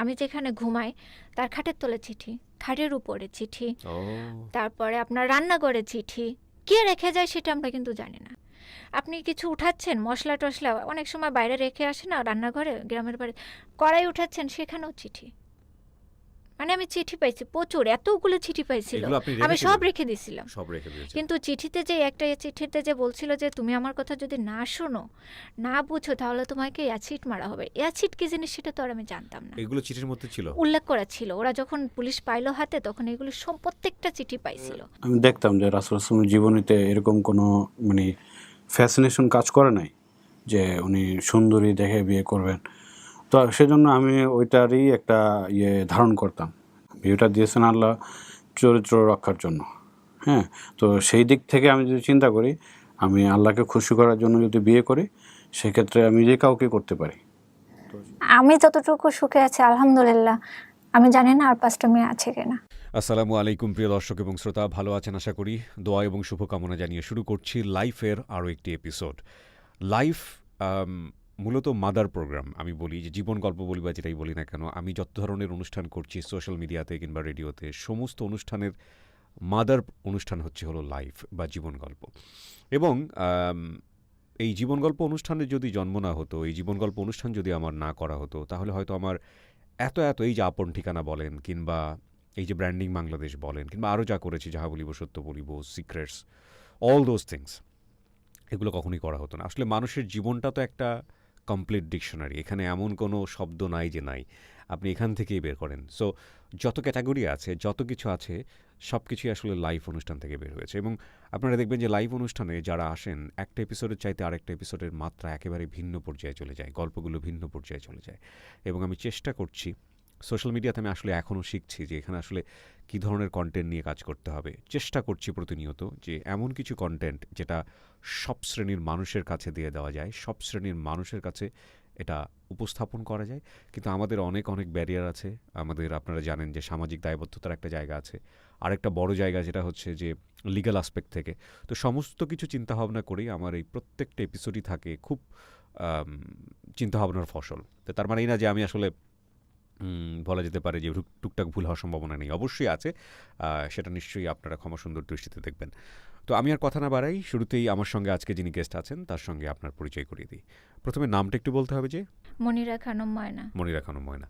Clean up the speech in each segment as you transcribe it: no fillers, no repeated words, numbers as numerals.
আমি যেখানে ঘুমাই তার খাটের তলে চিঠি, খাটের উপরে চিঠি, তারপরে আপনার রান্নাঘরে চিঠি, কে রেখে যায় সেটা আমরা কিন্তু জানি না। আপনি কিছু উঠাচ্ছেন, মশলা টশলা অনেক সময় বাইরে রেখে আসে না রান্নাঘরে, গ্রামের বাড়ি কড়াই উঠাচ্ছেন, সেখানেও চিঠি। মানে আমি চিঠি পাইছি প্রচুর, এতগুলো চিঠি পাইছিল, আমি সব রেখে দিয়েছিলাম। কিন্তু চিঠিতে যে একটা চিঠিতে যে বলছিল যে তুমি আমার কথা যদি না শোনো, না বুঝো, তাহলে তোমাকে অ্যাসিড মারা হবে। অ্যাসিড কি জিনিস সেটা তো আর আমি জানতাম না। এগুলো চিঠির মধ্যে ছিল, উল্লেখ করা ছিল। ওরা যখন পুলিশ পাইলো হাতে, তখন এগুলো সব প্রত্যেকটা চিঠি পাইছিল। আমি দেখতাম যে রাসূল সাল্লাল্লাহু জীবনীতে এরকম কোনো মানে ফ্যাসিনেশন কাজ করে নাই যে উনি সুন্দরী দেখে বিয়ে করবেন। তো সেজন্য আমি ওইটারই একটা ধারণ করতাম। বিয়েটা দিয়েছেন আল্লাহ চরিত্র রক্ষার জন্য। হ্যাঁ, তো সেই দিক থেকে আমি যদি চিন্তা করি, আমি আল্লাহকে খুশি করার জন্য যদি বিয়ে করি, সেক্ষেত্রে আমি যে কাউকে করতে পারি। আমি যতটুকু সুখে আছি আলহামদুলিল্লাহ, আমি জানি না আর 5টা মেয়ে আছে কিনা। আসসালামু আলাইকুম প্রিয় দর্শক এবং শ্রোতা, ভালো আছেন আশা করি। দোয়া এবং শুভকামনা জানিয়ে শুরু করছি লাইফের আরও একটি এপিসোড। লাইফ মূলত মাদার প্রোগ্রাম। আমি বলি যে জীবন গল্প বলি বা যেটাই বলি না কেন, আমি যত ধরনের অনুষ্ঠান করছি সোশ্যাল মিডিয়াতে কিংবা রেডিওতে, সমস্ত অনুষ্ঠানের মাদার অনুষ্ঠান হলো লাইফ বা জীবন গল্প। এবং এই জীবন গল্প অনুষ্ঠানে যদি জন্ম না হতো, এই জীবন গল্প অনুষ্ঠান যদি আমার না করা হতো, তাহলে হয়তো আমার এত এই যে আপন ঠিকানা বলেন, কিংবা এই যে ব্র্যান্ডিং বাংলাদেশ বলেন, কিংবা আরও যা করেছি, যাহা বলিব সত্য বলিব, সিক্রেটস, অল দোজ থিংস, এগুলো কখনোই করা হতো না। আসলে মানুষের জীবনটা তো একটা কমপ্লিট ডিকশনারি। এখানে এমন কোনো শব্দ নাই যে নাই, আপনি এখান থেকেই বের করেন। সো যত ক্যাটাগরি আছে, যত কিছু আছে, সব কিছুই আসলে লাইভ অনুষ্ঠান থেকে বের হয়েছে। এবং আপনারা দেখবেন যে লাইভ অনুষ্ঠানে যারা আসেন, একটা এপিসোডের চাইতে আরেকটা এপিসোডের মাত্রা একেবারে ভিন্ন পর্যায়ে চলে যায়, গল্পগুলো ভিন্ন পর্যায়ে চলে যায়। এবং আমি চেষ্টা করছি, সোশ্যাল মিডিয়াতে আমি আসলে এখনও শিখছি যে এখানে আসলে কী ধরনের কন্টেন্ট নিয়ে কাজ করতে হবে। চেষ্টা করছি প্রতিনিয়ত যে এমন কিছু কন্টেন্ট যেটা সব শ্রেণীর মানুষের কাছে দিয়ে দেওয়া যায়, সব শ্রেণীর মানুষের কাছে এটা উপস্থাপন করা যায়। কিন্তু আমাদের অনেক ব্যারিয়ার আছে। আমাদের, আপনারা জানেন যে সামাজিক দায়বদ্ধতার একটা জায়গা আছে, আরেকটা বড় জায়গা যেটা হচ্ছে যে লিগ্যাল আসপেক্ট থেকে। তো সমস্ত কিছু চিন্তাভাবনা করেই আমার এই প্রত্যেকটা এপিসোডই থাকে খুব চিন্তাভাবনার ফসল। তো তার মানে এই না যে আমি আসলে বলা যেতে পারে যে টুকটাক ভুল হওয়ার সম্ভাবনা নেই, অবশ্যই আছে। সেটা নিশ্চয়ই আপনারা ক্ষমা সুন্দর দৃষ্টিতে দেখবেন। তো আমি আর কথা না বাড়াই, শুরুতেই আমার সঙ্গে আজকে যিনি গেস্ট আছেন তার সঙ্গে আপনার পরিচয় করিয়ে দিই। প্রথমে নামটা একটু বলতে হবে। যে মনিরা খানম ময়না। মনিরা খানম ময়না।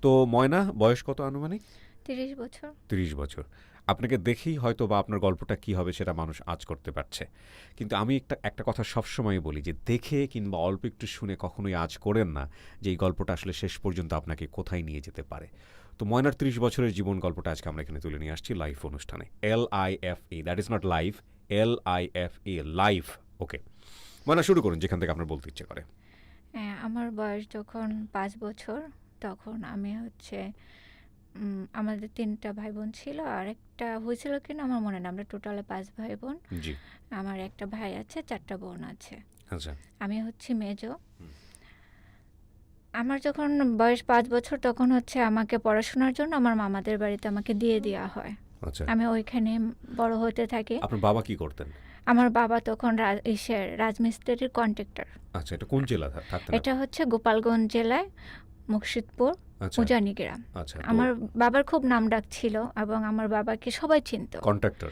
তো ময়না, বয়স কত আনুমানিক? 30 বছর। 30 বছর। আপনাকে দেখেই হয়তো বা আপনার গল্পটা কী হবে সেটা মানুষ আজ করতে পারছে। কিন্তু আমি একটা কথা সবসময় বলি যে দেখে কিংবা অল্প একটু শুনে কখনোই আজ করেন না যে এই গল্পটা আসলে শেষ পর্যন্ত আপনাকে কোথায় নিয়ে যেতে পারে। তো ময়নার 30 বছরের জীবন গল্পটা আজকে আমরা এখানে তুলে নিয়ে আসছি লাইভ অনুষ্ঠানে। LIFE, that is not live, LIFE, live. Okay Moyna, শুরু করুন যেখান থেকে আপনার বলতে ইচ্ছে করে। আমার বয়স যখন 5 বছর, তখন আমি আমাদের 3টা ভাই বোন ছিল, আর একটা হয়েছিল কিনা আমার মনে নেই। আমরা টোটালে 5 ভাই বোন। জি। আমার একটা ভাই আছে, 4টা বোন আছে। আচ্ছা। আমি মেজো। আমার যখন বয়স 5 বছর, তখন আমাকে পড়াশোনার জন্য আমার মামাদের বাড়িতে আমাকে দিয়ে দেওয়া হয়। আচ্ছা। আমি ওইখানে বড় হতে থাকি। আপনার বাবা কি করতেন? আমার বাবা তখন রাজমিস্ত্রির কন্ট্রাক্টর। আচ্ছা, এটা কোন জেলা থাকতেন? এটা গোপালগঞ্জ জেলায় মুর্শিদপুর উজানি গ্রাম। আচ্ছা, আমার বাবার খুব নাম ডাক ছিল এবং আমার বাবাকে সবাই চিনত। কন্ট্রাক্টর।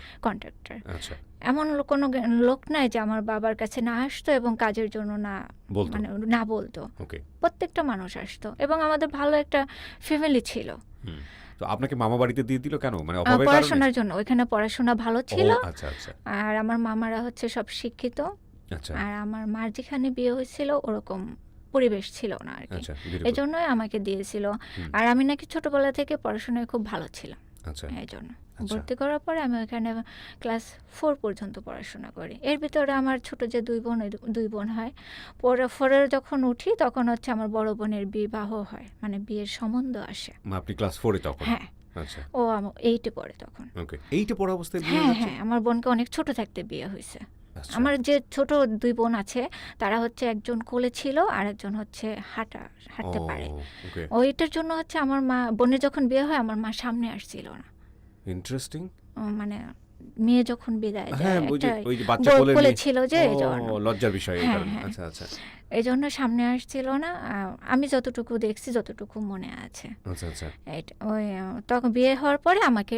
আচ্ছা। এমন কোনো লোক নাই যে আমার বাবার কাছে না আসতো এবং কাজের জন্য না বলতো। প্রত্যেকটা মানুষ আসতো এবং আমাদের ভালো একটা ফ্যামিলি ছিল। তো আপনাকে মামা বাড়িতে দিয়ে দিল কেন? মানে পড়াশোনার জন্য। ওইখানে পড়াশোনা ভালো ছিল। আচ্ছা আচ্ছা। আর আমার মামারা সব শিক্ষিত। আচ্ছা। আর আমার মার যেখানে বিয়ে হয়েছিল ওরকম পরিবেশ ছিল না আর কি। এই জন্যই আমাকে দিয়েছিল। আর আমি নাকি ছোটবেলা থেকে পড়াশোনায় খুব ভালো ছিলাম। আচ্ছা। এই জন্য ভর্তি করার পরে আমি ওখানে ক্লাস 4 পর্যন্ত পড়াশোনা করি। এর ভিতরে আমার ছোট যে 2 বোন হয়, পরে 4 যখন উঠি তখন আমার বড় বোনের বিবাহ হয়, মানে বিয়ের সম্বন্ধ আসে। আপনি ক্লাস 4 এ তখন? হ্যাঁ। আচ্ছা। ও 8 এ পড়ে তখন। ওকে, 8 এ পড়া অবস্থায় বিয়ে হয়েছে? হ্যাঁ, আমার বোনকে অনেক ছোট থাকতে বিয়ে হয়েছে। আমার যে ছোট 2 বোন আছে, তারা একজন কোলে ছিল আর একজন হাঁটতে পারে। ওইটার জন্য আমার বোনের যখন বিয়ে হয় আমার মা সামনে আসছিল না। ইন্টারেস্টিং। মানে মেয়ে যখন বিদায় হ্যাঁ যায় ওই যে একটা ওই যে বাচ্চা কোলে কোলে নিয়ে ছিল যে এই ও জন্য লজ্জার বিষয় এই হ্যাঁ, কারণে হ্যাঁ। আচ্ছা আচ্ছা এই জন্য সামনে আসছিল না। আমি যতটুকু দেখছি, যতটুকু মনে আছে। আচ্ছা আচ্ছা ওই তখন বিয়ে হওয়ার পরে আমাকে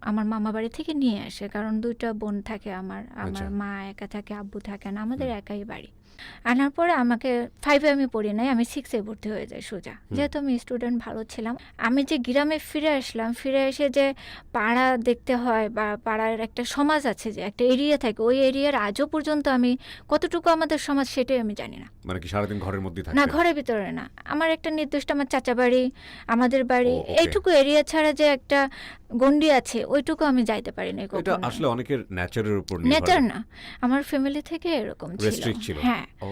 আমার মামা বাড়ি থেকে নিয়ে আসে, কারণ 2টা বোন থাকে আমার আচ্ছা। মা একা থাকে, আব্বু থাকে না, আমাদের একাই বাড়ি। আনার পরে আমাকে 5-এ আমি পড়ি নাই, আমি 6-এ ভর্তি হয়ে যাই সোজা, যেহেতু আমি স্টুডেন্ট ভালো ছিলাম। আমি যে গ্রামে ফিরে আসলাম, ফিরে এসে যে পাড়া দেখতে হয় বা পাড়ার একটা সমাজ আছে, যে একটা এরিয়া থাকে, ওই এরিয়ার আজও পর্যন্ত আমি কতটুকু আমাদের সমাজ সেটাই আমি জানি না। মানে কি সারাদিন ঘরের মধ্যে না, থাকতেন? ঘরের ভিতরে না, আমার একটা নির্দিষ্ট আমার চাচা বাড়ি, আমাদের বাড়ি, ও, okay. এইটুকু এরিয়া ছাড়া যে একটা গন্ডি আছে ওইটুকু আমি যাইতে পারি না এটা কখনো। আসলে অনেকের ন্যাচারের উপর নির্ভর নেচার না, আমার ফ্যামিলি থেকে এরকম রেস্ট্রিক্ট ছিল। হ্যাঁ, ও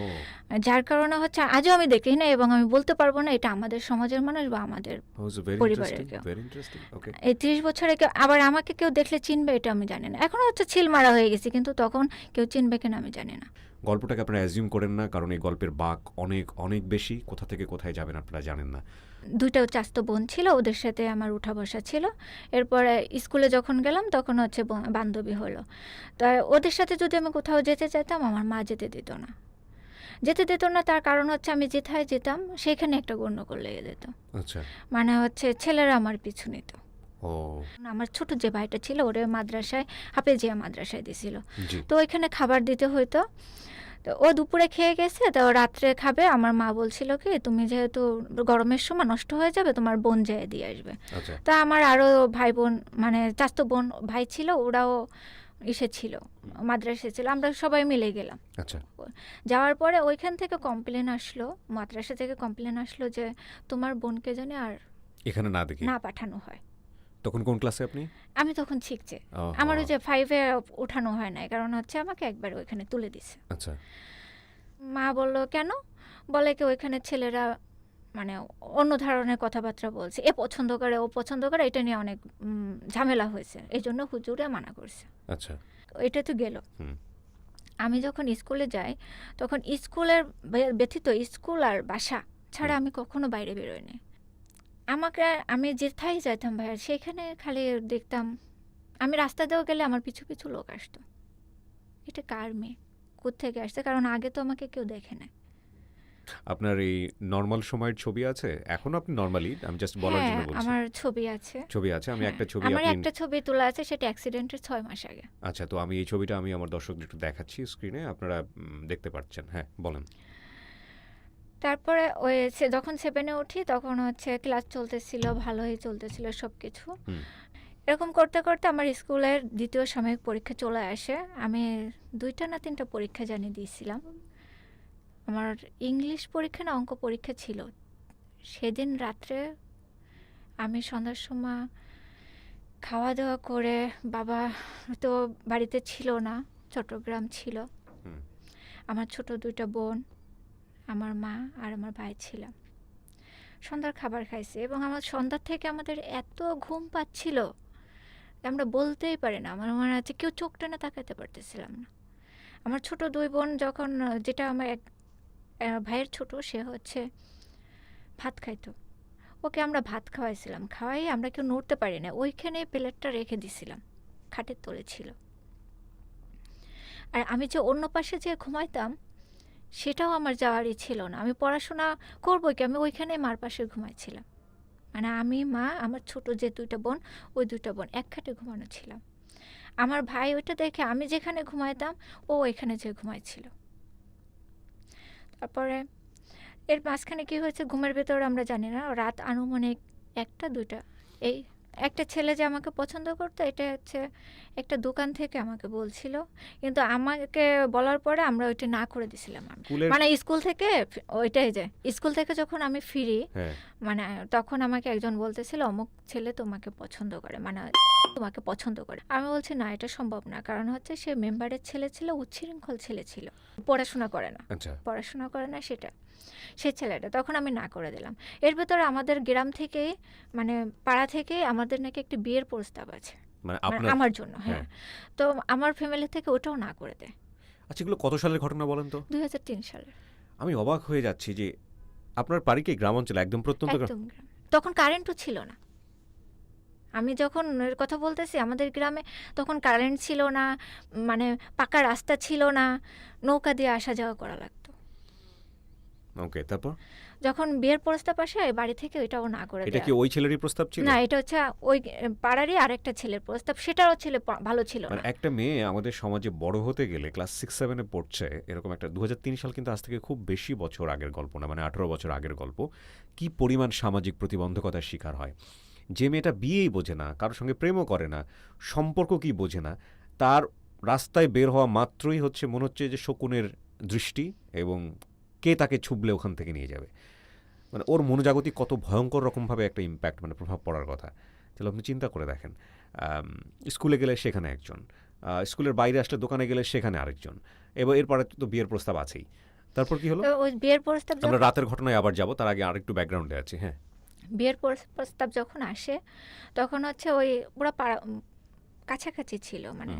যার কারণে হচ্ছে আজও আমি দেখি না, এবং আমি বলতে পারবো না এটা আমাদের সমাজের মানুষ বা আমাদের ভেরি পরিবারের ইন্টারেস্টিং কেউ। ভেরি ইন্টারেস্টিং ওকে এই 30 বছরে কেউ আবার আমাকে কেউ দেখলে চিনবে এটা আমি জানি না। এখন হচ্ছে ছিল মারা হয়ে গেছি, কিন্তু তখন কেউ চিনবে কিনা আমি জানি না। গল্পটাকে আপনারা অ্যাজিউম করেন না, কারণ এই গল্পের বাঁক অনেক অনেক বেশি, কোথা থেকে কোথায় যাবেন আপনারা জানেন না। 2টা চাস্তো বোন ছিল, ওদের সাথে আমার উঠা বসা ছিল। এরপরে স্কুলে যখন গেলাম তখন হচ্ছে বান্ধবী হলো। তা ওদের সাথে যদি আমি কোথাও যেতে চাইতাম, আমার মা যেতে দিত না। যেতে দিত না, তার কারণ হচ্ছে আমি যেথায় যেতাম সেখানে একটা গণ্ডগোল লেগে যেত। আচ্ছা মানে হচ্ছে ছেলেরা আমার পিছু নিত। ও আমার ছোট যে ভাইটা ছিল ওরে মাদ্রাসায়, হাফেজিয়া মাদ্রাসায় দিছিল, জি তো ওইখানে খাবার দিতে হইতো। তো ও দুপুরে খেয়ে গেছে, তো রাত্রে খাবে। আমার মা বলছিল কি, তুমি যেহেতু গরমের সময় নষ্ট হয়ে যাবে, তোমার বোন যেয়ে দিয়ে আসবে। আচ্ছা তা আমার আরও ভাই বোন, মানে চাচাতো বোন ভাই ছিল, ওরাও ছিল, মাদ্রাসায় ছিল, আমরা সবাই মিলে গেলাম। আচ্ছা যাওয়ার পরে ওইখান থেকে কমপ্লেন আসলো, মাদ্রাসা থেকে কমপ্লেন আসলো যে তোমার বোনকে জানি আর এখানে না দেখি। না পাঠানো হয়। তখন কোন ক্লাসে আপনি? আমি তখন শিখছে, ওহো, আমার ওই যে 5-এ উঠানো হয় নাই, কারণ হচ্ছে আমাকে একবার ওইখানে তুলে দিছে। আচ্ছা মা বলল কেন? বলে কি ওইখানে ছেলেরা মানে অন্য ধরনের কথাবার্তা বলছে, এ পছন্দ করে ও পছন্দ করে, এটা নিয়ে অনেক ঝামেলা হয়েছে, এই জন্য হুজুরে মানা করছে। আচ্ছা এটা তো গেল। হুম আমি যখন স্কুলে যাই তখন স্কুলের ব্যতীত স্কুল আর বাসা ছাড়া আমি কখনো বাইরে বেরোইনি। আমি যেথায় যাইতাম ভাইয়া, সেখানে খালি দেখতাম, আমি রাস্তা দিয়েও গেলে আমার পিছু পিছু লোক আসতো, এটা কার মেয়ে, কোত্থেকে আসছে, কারণ আগে তো আমাকে কেউ দেখে না। আপনার এই নর্মাল সময়ের ছবি আছে এখনো? আপনি নর্মালি, আমি জাস্ট বলার হ্যাঁ, জন্য বলছি। আমার ছবি আছে। ছবি আছে, আমি হ্যাঁ, একটা ছবি আমার আপনি একটা ছবি তোলা আছে, সেটা অ্যাক্সিডেন্টের 6 মাস আগে। আচ্ছা, তো আমি এই ছবিটা আমি আমার দর্শকদের একটু দেখাচ্ছি স্ক্রিনে, আপনারা দেখতে পাচ্ছেন। হ্যাঁ বলেন। তারপরে ওই যখন 7-এ উঠি তখন হচ্ছে ক্লাস চলতেছিল, ভালোই চলতেছিল সব কিছু। হুম এরকম করতে করতে আমার স্কুলের দ্বিতীয় সাময়িক পরীক্ষা চলে আসে। আমি 2টা না 3টা পরীক্ষা জানিয়ে দিয়েছিলাম। আমার ইংলিশ পরীক্ষা না অঙ্ক পরীক্ষা ছিল। সেদিন রাত্রে আমি সন্ধ্যার সময় খাওয়া দাওয়া করে, বাবা তো বাড়িতে ছিল না, চট্টগ্রাম ছিল। হুম আমার ছোট 2টা বোন, আমার মা আর আমার ভাই ছিলাম। সন্ধ্যার খাবার খাইছি, এবং আমার সন্ধ্যার থেকে আমাদের এত ঘুম পাচ্ছিল আমরা বলতেই পারি না। আমার মনে আছে কেউ চোখ টেনে তাকাতে পারতেছিলাম না। আমার ছোট 2 বোন যখন, যেটা আমার এক ভাইয়ের ছোট, সে হচ্ছে ভাত খাইতো, ওকে আমরা ভাত খাওয়াইছিলাম, খাওয়াই আমরা কেউ নড়তে পারি না, ওইখানে প্লেটটা রেখে দিছিলাম, খাটের তলে ছিল। আর আমি যে অন্য পাশে যে ঘুমাইতাম সেটাও আমার যাওয়ারই ছিল না। আমি পড়াশোনা করবো কি, আমি ওইখানে মার পাশে ঘুমাইছিলাম। মানে আমি, মা, আমার ছোট যে 2টা বোন, ওই 2টা বোন এক খাটে ঘুমানো ছিলাম। আমার ভাই ওইটা দেখে আমি যেখানে ঘুমাইতাম ও এখানে যে ঘুমাইছিল। তারপরে এর মাঝখানে কী হয়েছে ঘুমের ভেতরে আমরা জানি না, রাত আনুমানিক 1টা-2টা, এই একটা ছেলে যে আমাকে পছন্দ করতো এটা হচ্ছে একটা দোকান থেকে আমাকে বলছিল, কিন্তু আমাকে বলার পরে আমরা ওইটা না করে দিছিলাম। আমি মানে স্কুল থেকে ওইটাই যে স্কুল থেকে যখন আমি ফিরি, হ্যাঁ মানে তখন আমাকে একজন বলতেছিল অমুক ছেলে তোমাকে পছন্দ করে, মানে তোমাকে পছন্দ করে। আমি বলছি না, এটা সম্ভব না, কারণ হচ্ছে সে মেম্বারের ছেলে ছিল, উচ্ছৃঙ্খল ছেলে ছিল, পড়াশোনা করে না, আচ্ছা পড়াশোনা করে না সেটা, সে ছেলেটা। তখন আমি না করে দিলাম। এর ভেতরে আমাদের গ্রাম থেকে, মানে পাড়া থেকে আমাদের নাকি একটা বিয়ের প্রস্তাব আছে, মানে মানে আপনার আমার জন্য। হ্যাঁ, হ্যাঁ তো আমার ফ্যামিলি থেকে ওটাও না করে দেয়। আচ্ছা, এগুলো কত সালের ঘটনা বলেন তো? 2003 সালে। আমি অবাক হয়ে যাচ্ছি যে আপনার বাড়ি কি গ্রাম অঞ্চলে, একদম প্রত্যন্ত গ্রাম? একদম গ্রাম। তখন কারেন্টও ছিল না, আমি যখন এর কথা বলতেছি আমাদের গ্রামে তখন কারেন্ট ছিল না, মানে পাকা রাস্তা ছিল না, নৌকা দিয়ে আসা যাওয়া করা লাগতো। ওকে, তারপর যখন বিয়ের প্রস্তাব আসে বাড়ি থেকে ওইটাও না করে এটা দেয়া। কি ওই ছেলেরই প্রস্তাব ছিল? না, এটা হচ্ছে ওই পাড়ারই আরেকটা ছেলের প্রস্তাব, সেটারও ছেলে ভালো ছিল মানে না। একটা মেয়ে আমাদের সমাজে বড় হতে গেলে ক্লাস 6-7 পড়ছে, এরকম একটা 2003 সাল কিন্তু আজ থেকে খুব বেশি বছর আগের গল্প না, মানে 18 বছর আগের গল্প। কি পরিমাণ সামাজিক প্রতিবন্ধকতার শিকার হয়। যে মেয়েটা বিয়েই বোঝে না, কারোর সঙ্গে প্রেমও করে না, সম্পর্ক কি বোঝে না, তার রাস্তায় বের হওয়া মাত্রই হচ্ছে মনে হচ্ছে যে শকুনের দৃষ্টি এবং কে তাকে ছুবলে ওখান থেকে নিয়ে যাবে। মানে ওর মনোজাগতিক কত ভয়ঙ্কর রকমভাবে একটা ইম্প্যাক্ট, মানে প্রভাব পড়ার কথা। তাহলে আপনি চিন্তা করে দেখেন, স্কুলে গেলে সেখানে একজন, স্কুলের বাইরে আসলে দোকানে গেলে সেখানে আরেকজন, এবং এরপরে তো বিয়ের প্রস্তাব আছেই। তারপর কি হলো? তো ওই বিয়ের প্রস্তাব আমরা রাতের ঘটনায় আবার যাব, তার আগে আরেকটু ব্যাকগ্রাউন্ডে আছে। হ্যাঁ, বিয়ের প্রস্তাব যখন আসে তখন হচ্ছে ওই ওরা কাছাকাছি ছিল, মানে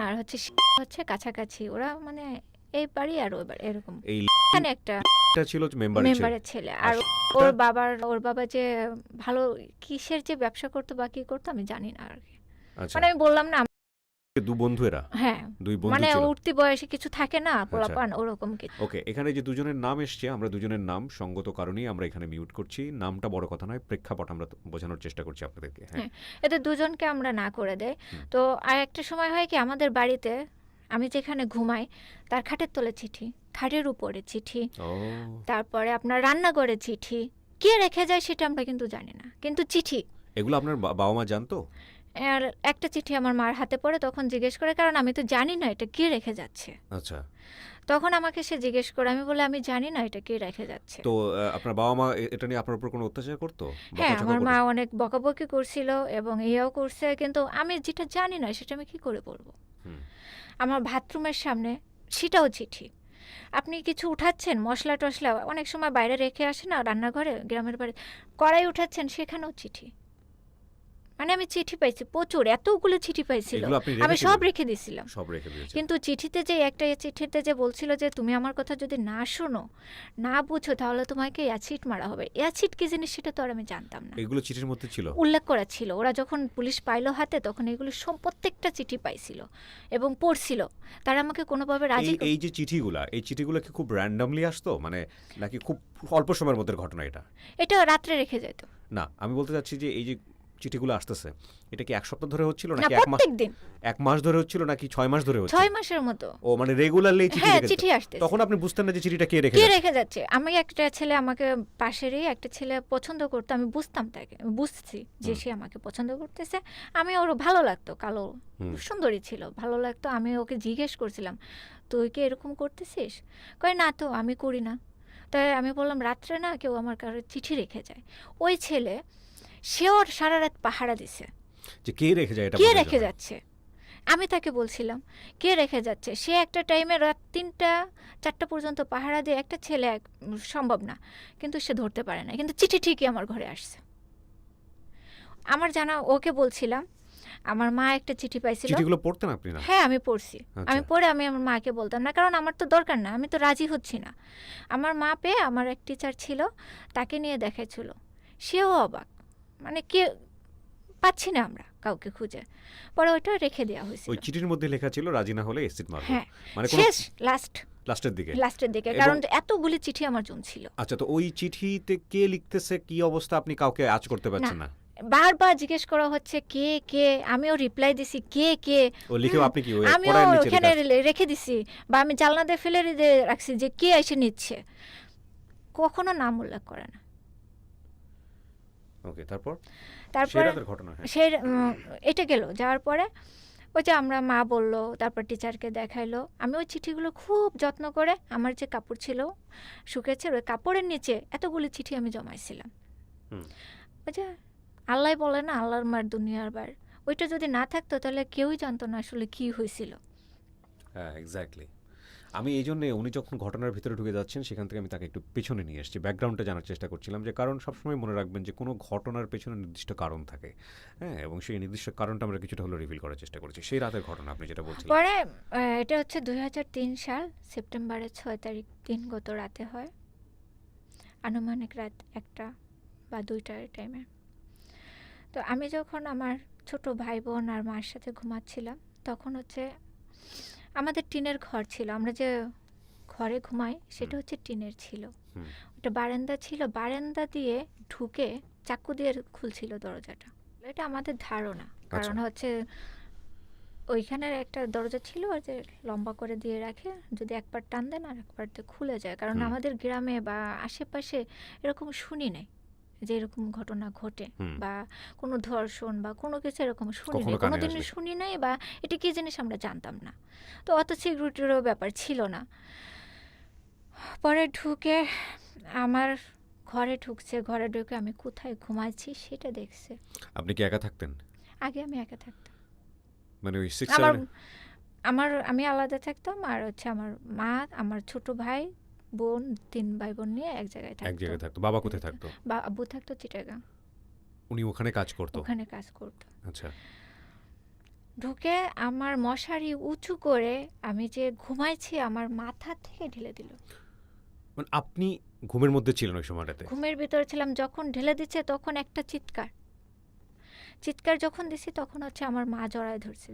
আর হচ্ছে কাছাকাছি, ওরা মানে এই বাড়ি আর ওই বাড়ি এরকম, এই এখানে একটা ছিল মেম্বারের মেম্বারের ছেলে। আর ওর বাবা যে ভালো কিসের যে ব্যবসা করতো বা কি করতো আমি জানি না আর কি। আচ্ছা, মানে আমি বললাম না, দু বন্ধু এরা, হ্যাঁ দুই বন্ধু মানে ছিল। উঠতি বয়সে কিছু থাকে না পোলাপান ওরকম কিছু। ওকে, এখানে যে দুজনের নাম এসছে, আমরা দুজনের নাম সঙ্গত কারণেই আমরা এখানে মিউট করছি। নামটা বড় কথা নয়, প্রেক্ষাপট আমরা বোঝানোর চেষ্টা করছি আপনাদেরকে। হ্যাঁ, এদের দুজনকে আমরা না করে দেয়। তো আর একটা সময় হয় কি, আমাদের বাড়িতে আমি যেখানে ঘুমাই তার খাটের তলে চিঠি, খাটের উপরে চিঠি, ও তারপরে আপনার রান্নাঘরে চিঠি, কে রেখে যায় সেটা আমরা কিন্তু জানি না, কিন্তু চিঠি। এগুলো আপনার বাবা মা জানতো? আর একটা চিঠি আমার মার হাতে পড়ে, তখন জিজ্ঞেস করে, কারণ আমি তো জানি না এটা কে রেখে যাচ্ছে। আচ্ছা, তখন আমাকে সে জিজ্ঞেস করে, আমি বলে আমি জানি না এটা কে রেখে যাচ্ছে। তো আপনার বাবা মা এটা নিয়ে আপনার উপর কোনো অত্যাচার করতো? হ্যাঁ, বকাঝকা আমার করতো? মা অনেক বকাবকি করছিল এবং ইয়েও করছে, কিন্তু আমি যেটা জানি না সেটা আমি কি করে বলবো। হুম। আমার বাথরুমের সামনে সেটাও চিঠি। আপনি কিছু উঠাচ্ছেন, মশলা টশলা অনেক সময় বাইরে রেখে আসে না রান্নাঘরে, গ্রামের বাড়ি কড়াই উঠাচ্ছেন, সেখানেও চিঠি। মানে আমি চিঠি পাইছি প্রচুর, এতগুলো চিঠি পাইছিল, এগুলো আপনি আমি সব রেখেছিলেন? রেখে দিছিলাম। সব রেখে দিয়েছেন? কিন্তু চিঠিতে যে একটা চিঠিতে যে বলছিল যে তুমি আমার কথা যদি না শোনো, না বুঝো, তাহলে তোমাকে অ্যাসিড মারা হবে। অ্যাসিড কি জিনিস সেটা তো আর আমি জানতাম না। এগুলো চিঠির মধ্যে ছিল? উল্লেখ করা ছিল, ওরা যখন পুলিশ পাইলো হাতে তখন এগুলো সব প্রত্যেকটা চিঠি পাইছিল এবং পড়ছিল। তারা আমাকে কোনোভাবে রাজি এই যে চিঠিগুলা, এই চিঠিগুলো কি খুব র্যান্ডমলি আসতো, মানে নাকি খুব অল্প সময়ের মধ্যে ঘটনা এটা? এটা রাত্রে রেখে যেত। না, আমি বলতে চাচ্ছি যে এই যে চিঠিগুলো আসতেছে, এটা কি এক সপ্তাহ ধরে হচ্ছিল না, নাকি প্রত্যেক দিন 1 মাস ধরে হচ্ছিল নাকি 6 মাস ধরে হচ্ছিল? 6 মাসের মতো। ও মানে রেগুলারলি চিঠি হ্যাঁ, রেখে চিঠি যেত। আসতেছে। তখন আপনি বুঝতেন না যে চিঠিটা কে রেখে কে যাচ্ছে? রেখে যাচ্ছে? আমি একটা ছেলে, আমাকে পাশেরই একটা ছেলে পছন্দ করতো, আমি বুঝতাম তাকে, আমি বুঝছি যে সে আমাকে পছন্দ করতেছে। আমি ওর ভালো লাগতো, কালো সুন্দরী ছিল, ভালো লাগতো। আমি ওকে জিজ্ঞেস করছিলাম, তুই কি এরকম করতেছিস? কয় না তো, আমি করি না। তাই আমি বললাম, রাত্রে না কেউ আমার কারো চিঠি রেখে যায়। ওই ছেলে সেও সারা রাত পাহারা দিছে, যে কে রেখে যায় এটা কে বোঝার রেখে জন্য। যাচ্ছে। আমি তাকে বলছিলাম কে রেখে যাচ্ছে। সে একটা টাইমে রাত 3টা 4টা পর্যন্ত পাহারা দিয়ে একটা ছেলে সম্ভব না, কিন্তু সে ধরতে পারে না, কিন্তু চিঠি ঠিকই আমার ঘরে আসছে। আমার জানা, ওকে বলছিলাম আমার মা একটা চিঠি পাইছিল। চিঠিগুলো পড়তেন আপনি না? হ্যাঁ, আমি পড়ছি। আচ্ছা। আমি পড়ে আমি আমার মাকে বলতাম না, কারণ আমার তো দরকার না, আমি তো রাজি হচ্ছি না। আমার মা পেয়ে, আমার এক টিচার ছিল, তাকে নিয়ে দেখাইছিল, সেও অবাক, মানে কে পাচ্ছি না আমরা কাউকে খুঁজে। পরে ওইটা রেখে দেওয়া হয়েছিল। ওই চিঠির মধ্যে লেখা ছিল রাজি না হলে এসিড মারবো। হ্যাঁ, মানে কোন শেষ লাস্টের দিকে? লাস্টের দিকে, এবং- কারণ এতগুলি চিঠি আমার জমছিল। আচ্ছা, তো ওই চিঠিতে কে লিখতেছে, কি অবস্থা, আপনি কাউকে আজ করতে পারছেন না? বারবার জিজ্ঞেস করা হচ্ছে কে কে, আমিও রিপ্লাই দিছি কে কে। ও লিখেও আপনি কি ওই আমিও পড়ার নিচে ওখানে লেখা? রেখে দিছি, বা আমি জানলা দিয়ে ফেলে রাখছি যে কে এসে নিচ্ছে। কখনো নাম উল্লেখ করে না। ওকে, তারপর তারপরে রাতের ঘটনা। হ্যাঁ, সে এটা গেল, যাওয়ার পরে ওই যে আমরা মা বললো, তারপর টিচারকে দেখাইলো। আমি ওই চিঠিগুলো খুব যত্ন করে, আমার যে কাপড় ছিল শুকেছে, ওই কাপড়ের নিচে এতগুলি চিঠি আমি জমাইছিলাম। ওই যে আল্লাহ বলে না, আল্লাহর মার দুনিয়ার বার, ওইটা যদি না থাকতো তাহলে কেউই জানতো না আসলে কি হয়েছিল। হ্যাঁ, এক্স্যাক্টলি। আমি এই জন্যে উনি যখন ঘটনার ভিতরে ঢুকে যাচ্ছেন সেখান থেকে আমি তাকে একটু পেছনে নিয়ে এসেছি, ব্যাকগ্রাউন্ডটা জানার চেষ্টা করছিলাম, যে কারণ সবসময় মনে রাখবেন যে কোনো ঘটনার পেছনে নির্দিষ্ট কারণ থাকে। হ্যাঁ, এবং সেই নির্দিষ্ট কারণটা আমরা কিছুটা হলেও রিভিল করার চেষ্টা করেছি। সেই রাতের ঘটনা আপনি যেটা বলছিলেন। পরে এটা হচ্ছে 2003 সাল সেপ্টেম্বরের 6 তারিখ দিনগত রাতে হয়, আনুমানিক রাত 1টা বা 2টার টাইমে। তো আমি যখন আমার ছোট ভাই বোন আর মার সাথে ঘুমাচ্ছিলাম, তখন হচ্ছে আমাদের টিনের ঘর ছিল। আমরা যে ঘরে ঘুমাই সেটা হচ্ছে টিনের ছিল। হুম। ওটা বারান্দা ছিল, বারান্দা দিয়ে ঢুকে চাকু দিয়ে খুলছিল দরজাটা। এটা আমাদের ধারণা, কারণ হচ্ছে ওইখানের একটা দরজা ছিল আর যে লম্বা করে দিয়ে রাখে, যদি একবার টান দেন আর একবার দিয়ে খুলে যায়। কারণ আমাদের গ্রামে বা আশেপাশে এরকম শুনি নাই যে এরকম ঘটনা ঘটে, বা কোনো ধর্ষণ বা কোনো কিছু এরকম শুনি নাই, কোনোদিনই শুনি নাই, বা এটা কি জিনিস আমরা জানতাম না। তো অত সিকিউরিটিরও ব্যাপার ছিল না। পরে ঢুকে আমার ঘরে ঢুকছে, ঘরে ঢুকে আমি কোথায় ঘুমাচ্ছি সেটা দেখছে। আপনি কি একা থাকতেন? আগে আমি একা থাকতাম, মানে ওই আমি আলাদা থাকতাম, আর হচ্ছে আমার মা, আমার ছোট ভাই বোন, 3 ভাই বোন নিয়ে এক জায়গায় থাকতো। বাবা কোথায় থাকতো? বা আব্বু থাকতো চিটাগাং। উনি ওখানে কাজ করতো? ওখানে কাজ করতো। আচ্ছা। ঢুকে আমার মশারি উঁচু করে আমি যে ঘুমাইছি আমার মাথা থেকে ঢেলে দিল। মানে আপনি ঘুমের মধ্যে ছিলেন ওই সময়টাতে? ঘুমের ভিতরে ছিলাম। যখন ঢেলে দিচ্ছে তখন একটা চিৎকার যখন দিছি তখন হচ্ছে আমার মা জড়ায় ধরছে,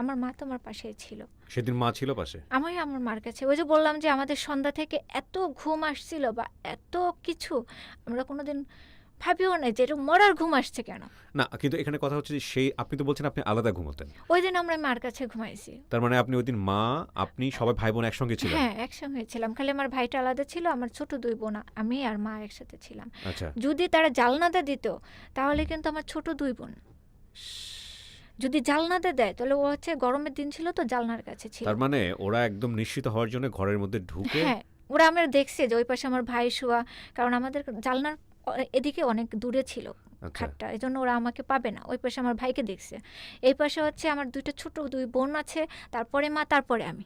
আমার মা তো আমার পাশেই ছিল। সেদিন মা ছিল পাশে? আমি আমার মার কাছে। ওই যে বললাম যে আমাদের সন্ধ্যা থেকে এত ঘুম আসছিল বা এত কিছু আমরা কোনোদিন ভাবিও নাই যে এরকম মরার ঘুম আসছে কেন। না, কিন্তু এখানে কথা হচ্ছে যে আপনি তো বলছেন আপনি আলাদা ঘুমোতেন। ওই দিন আমরা মার কাছে ঘুমাইছি। তার মানে আপনি ওই দিন মা, আপনি সবাই ভাই বোন একসঙ্গে ছিলেন? হ্যাঁ, একসঙ্গে ছিলাম। খালি আমার ভাইটা আলাদা ছিল, আমার ছোট 2 বোন, আমি আর মা একসাথে ছিলাম। আচ্ছা। যদি তারা জালনাতে দিত তাহলে কিন্তু আমার ছোট 2 বোন যদি জালনাতে দেয় তাহলে ও হচ্ছে গরমের দিন ছিল তো জালনার কাছে ছিল। তার মানে ওরা একদম নিশ্চিত হওয়ার জন্য ঘরের মধ্যে ঢুকে? হ্যাঁ, ওরা আমার দেখছে যে ওই পাশে আমার ভাই শোয়া, কারণ আমাদের জালনার এদিকে অনেক দূরে ছিল খাটটা, এই জন্য ওরা আমাকে পাবে না। ওই পাশে আমার ভাইকে দেখছে, এই পাশে হচ্ছে আমার 2টা ছোট 2 বোন আছে, তারপরে মা, তারপরে আমি।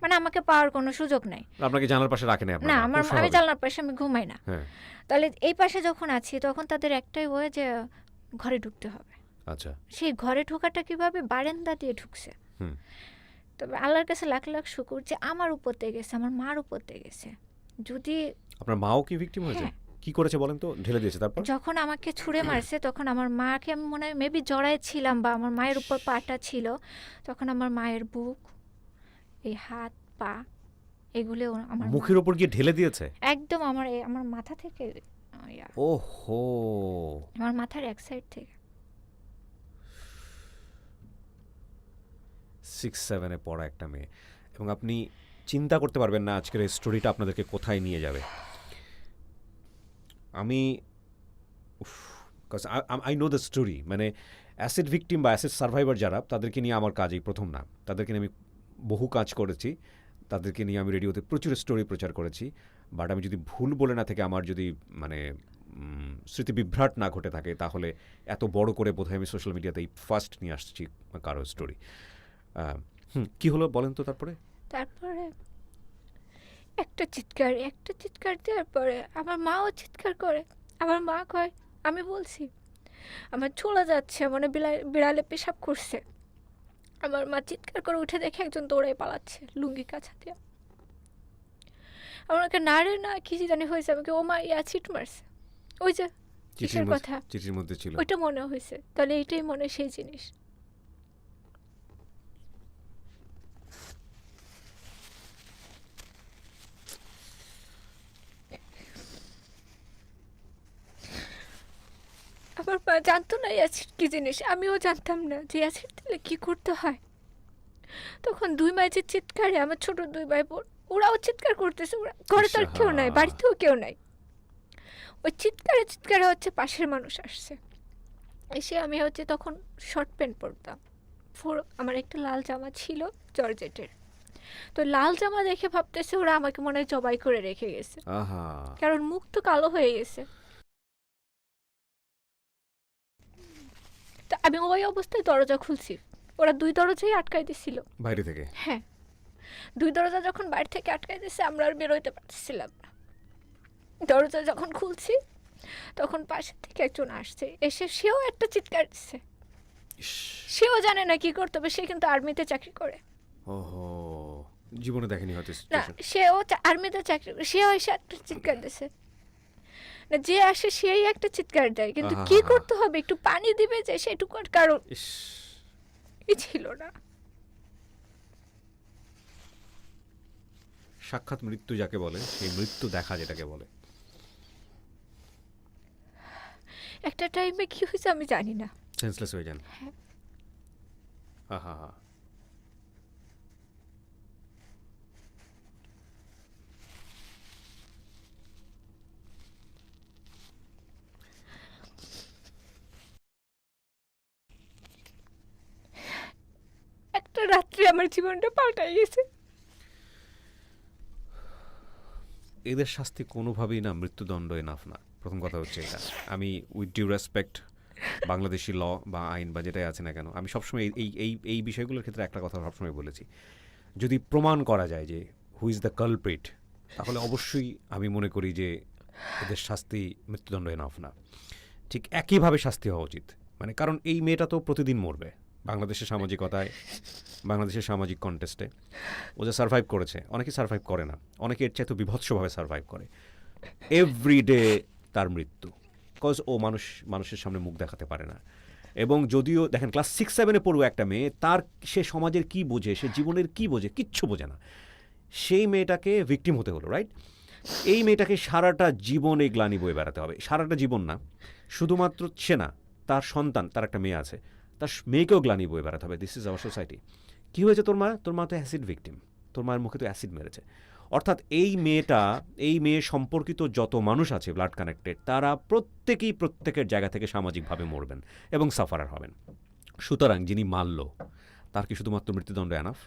মানে আমাকে পাওয়ার কোনো সুযোগ নাই। আপনাকে জানার পাশে রাখেনি আপনারা? না, আমি জানলার পাশে আমি ঘুমাই না। তাহলে এই পাশে যখন আছি তখন তাদের একটাই ওয়ে যে ঘরে ঢুকতে হবে। আচ্ছা। সেই ঘরে ঢোকাটা কিভাবে? বারান্দা দিয়ে ঢুকছে। তবে আল্লাহর কাছে লাখ লাখ শুকর যে আমার উপর দিয়ে গেছে, আমার মার উপর দিয়ে গেছে। যদি আপনার মাও কি ভিকটিম হয়েছে? কি করেছে বলেন তো? ঢেলে দিয়েছে তারপর? যখন আমাকে ছুঁড়ে মারছে তখন আমার মাকে আমি মনে হয় মেবি জড়ায় ছিলাম বা আমার মায়ের উপর পাটা ছিল, তখন আমার মায়ের বুক, এই হাত পা এগুলো আমার মুখের উপর গিয়ে ঢেলে দিয়েছে একদম আমার মাথা থেকে। ওহো, আমার মাথার এক সাইড থেকে। 6-7 পড়া একটা মেয়ে, এবং আপনি চিন্তা করতে পারবেন না আজকের এই স্টোরিটা আপনাদেরকে কোথায় নিয়ে যাবে। আমি আই নো দ্য স্টোরি। মানে অ্যাসিড ভিকটিম বা অ্যাসিড সার্ভাইভার যারা, তাদেরকে নিয়ে আমার কাজ এই প্রথম না। তাদেরকে নিয়ে আমি বহু কাজ করেছি, তাদেরকে নিয়ে আমি রেডিওতে প্রচুর স্টোরি প্রচার করেছি। বাট আমি যদি ভুল বলে না থেকে, আমার যদি মানে স্মৃতি বিভ্রাট না ঘটে থাকে, তাহলে এত বড় করে বোধহয় আমি সোশ্যাল মিডিয়াতেই ফার্স্ট নিয়ে আসছি কারো স্টোরি। কি হলো বলেন তো? তারপরে একটা চিৎকার দেওয়ার পরে আমার মাও চিৎকার করে। আমার মা কয়, আমি বলছি আমার চলে যাচ্ছে, মানে বিড়ালে পেশাব করছে। আমার মা চিৎকার করে উঠে দেখে একজন দৌড়াই পালাচ্ছে লুঙ্গি কাছা দিয়ে। আমাকে নাড়ে না কি জানি হয়েছে, আমাকে ও মা অ্যাসিড মারছে। ওই যে চিঠির কথা, চিঠির মধ্যে ছিল, ওইটা মনে হয়েছে। তাহলে এইটাই মনে সেই জিনিস। আমার মা জানতো না অ্যাসিড কি জিনিস, আমিও জানতাম না যে অ্যাসিড দিলে কি করতে হয়। তখন 2 মাঝে চিৎকারে আমার ছোট 2 ভাই বোন ওরাও চিৎকার করতেছে। ওরা ঘরে তো আর কেউ নাই, বাড়িতেও কেউ নাই। ওই চিৎকারে হচ্ছে পাশের মানুষ আসছে। এসে আমি হচ্ছে তখন শর্ট প্যান্ট পরতাম, আমার একটা লাল জামা ছিল জর্জেটের। তো লাল জামা দেখে ভাবতেছে ওরা আমাকে মনে হয় জবাই করে রেখে গেছে, কারণ মুখ তো কালো হয়ে গেছে। তো আমি ওই অবস্থায় দরজা খুলছি, ওরা 2 দরজাই আটকাই দিছিল বাইরে থেকে। হ্যাঁ, 2 দরজা যখন বাইরে থেকে আটকাই দিচ্ছে আমরা আর বেরোইতে পারছিলাম না। দরজা যখন খুলছি তখন পাশের থেকে একজন আসছে, এসে সেও একটা চিৎকার দিচ্ছে। সেও জানে না কি করতে হবে, সে কিন্তু আর্মিতে চাকরি করে। ওহো, জীবনে দেখেনি হয়তো। না, সেও আর্মিতে চাকরি করে, সেও এসে একটা চিৎকার দিচ্ছে। না যে আসে সেই একটা চিৎকার দেয়, কিন্তু আহা কি হা। করতে হবে, একটু পানি দিবে যে সেটুকু আর কারণ ইস, ছিল না। সাক্ষাৎ মৃত্যু যাকে বলে, সেই মৃত্যু দেখা যেটাকে বলে। একটা টাইমে কি হয়েছে আমি জানি না। সেন্সলেস হয়ে যান। হ্যাঁ। আহা হা। একটা রাত্রে আমার জীবনটা পাল্টাই গেছে। এদের শাস্তি কোনোভাবেই না মৃত্যুদণ্ড এনাফ না, প্রথম কথা হচ্ছে এটা। আমি উইথ ডিউ রেসপেক্ট বাংলাদেশি ল বা আইন বা যেটাই আছে না কেন, আমি সবসময় এই এই এই বিষয়গুলোর ক্ষেত্রে একটা কথা সবসময় বলেছি, যদি প্রমাণ করা যায় যে হু ইজ দ্য কালপ্রিট, তাহলে অবশ্যই আমি মনে করি যে এদের শাস্তি মৃত্যুদণ্ড এনাফ না। ঠিক একইভাবে শাস্তি হওয়া উচিত, মানে কারণ এই মেয়েটা তো প্রতিদিন মরবে বাংলাদেশের সামাজিকতায়, বাংলাদেশের সামাজিক কন্টেস্টে। ও যে সার্ভাইভ করেছে, অনেকে সার্ভাইভ করে না, অনেকে এর চাইতে বিভৎসভাবে সার্ভাইভ করে। এভরিডে তার মৃত্যু, বিকজ ও মানুষের সামনে মুখ দেখাতে পারে না। এবং যদিও দেখেন ক্লাস 6-7 পড়ুয়া একটা মেয়ে, তার সে সমাজের কি বোঝে, সে জীবনের কি বোঝে, কিচ্ছু বোঝে না। সেই মেয়েটাকে ভিকটিম হতে হলো, রাইট? এই মেয়েটাকে সারাটা জীবন এই গ্লানি বয়ে বেড়াতে হবে, সারাটা জীবন না, শুধুমাত্র সে না, তার সন্তান, তার একটা মেয়ে আছে, তার মেয়েকেও গ্লানি বয়ে বেড়াতে হবে। This is our society. কী হয়েছে তোর মা? তোর মা তো অ্যাসিড ভিকটিম, তোর মায়ের মুখে তো অ্যাসিড মেরেছে। অর্থাৎ এই মেয়ে সম্পর্কিত যত মানুষ আছে ব্লাড কানেক্টেড, তারা প্রত্যেকেই প্রত্যেকের জায়গা থেকে সামাজিকভাবে মরবেন এবং সাফারার হবেন। সুতরাং যিনি মারল, তার কি শুধুমাত্র মৃত্যুদণ্ড এনাফ?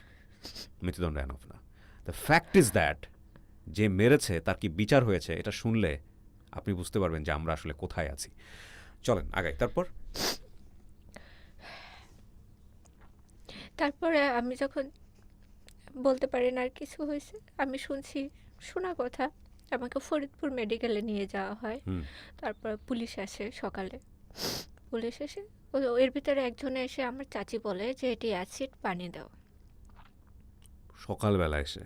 মৃত্যুদণ্ড এনাফ না। দ্য ফ্যাক্ট ইজ দ্যাট যে মেরেছে তার কি বিচার হয়েছে, এটা শুনলে আপনি বুঝতে পারবেন যে আমরা আসলে কোথায় আছি। চলেন আগাই। তারপরে আমি যখন বলতে পারি না আর কিছু হয়েছে, আমি শোনা কথা, আমাকে ফরিদপুর মেডিকেলে নিয়ে যাওয়া হয়। তারপর পুলিশ আসে সকালে, পুলিশ এসে এর ভিতরে একজনে এসে আমার চাচি বলে যে এটি অ্যাসিড পানি দাও। সকালবেলা এসে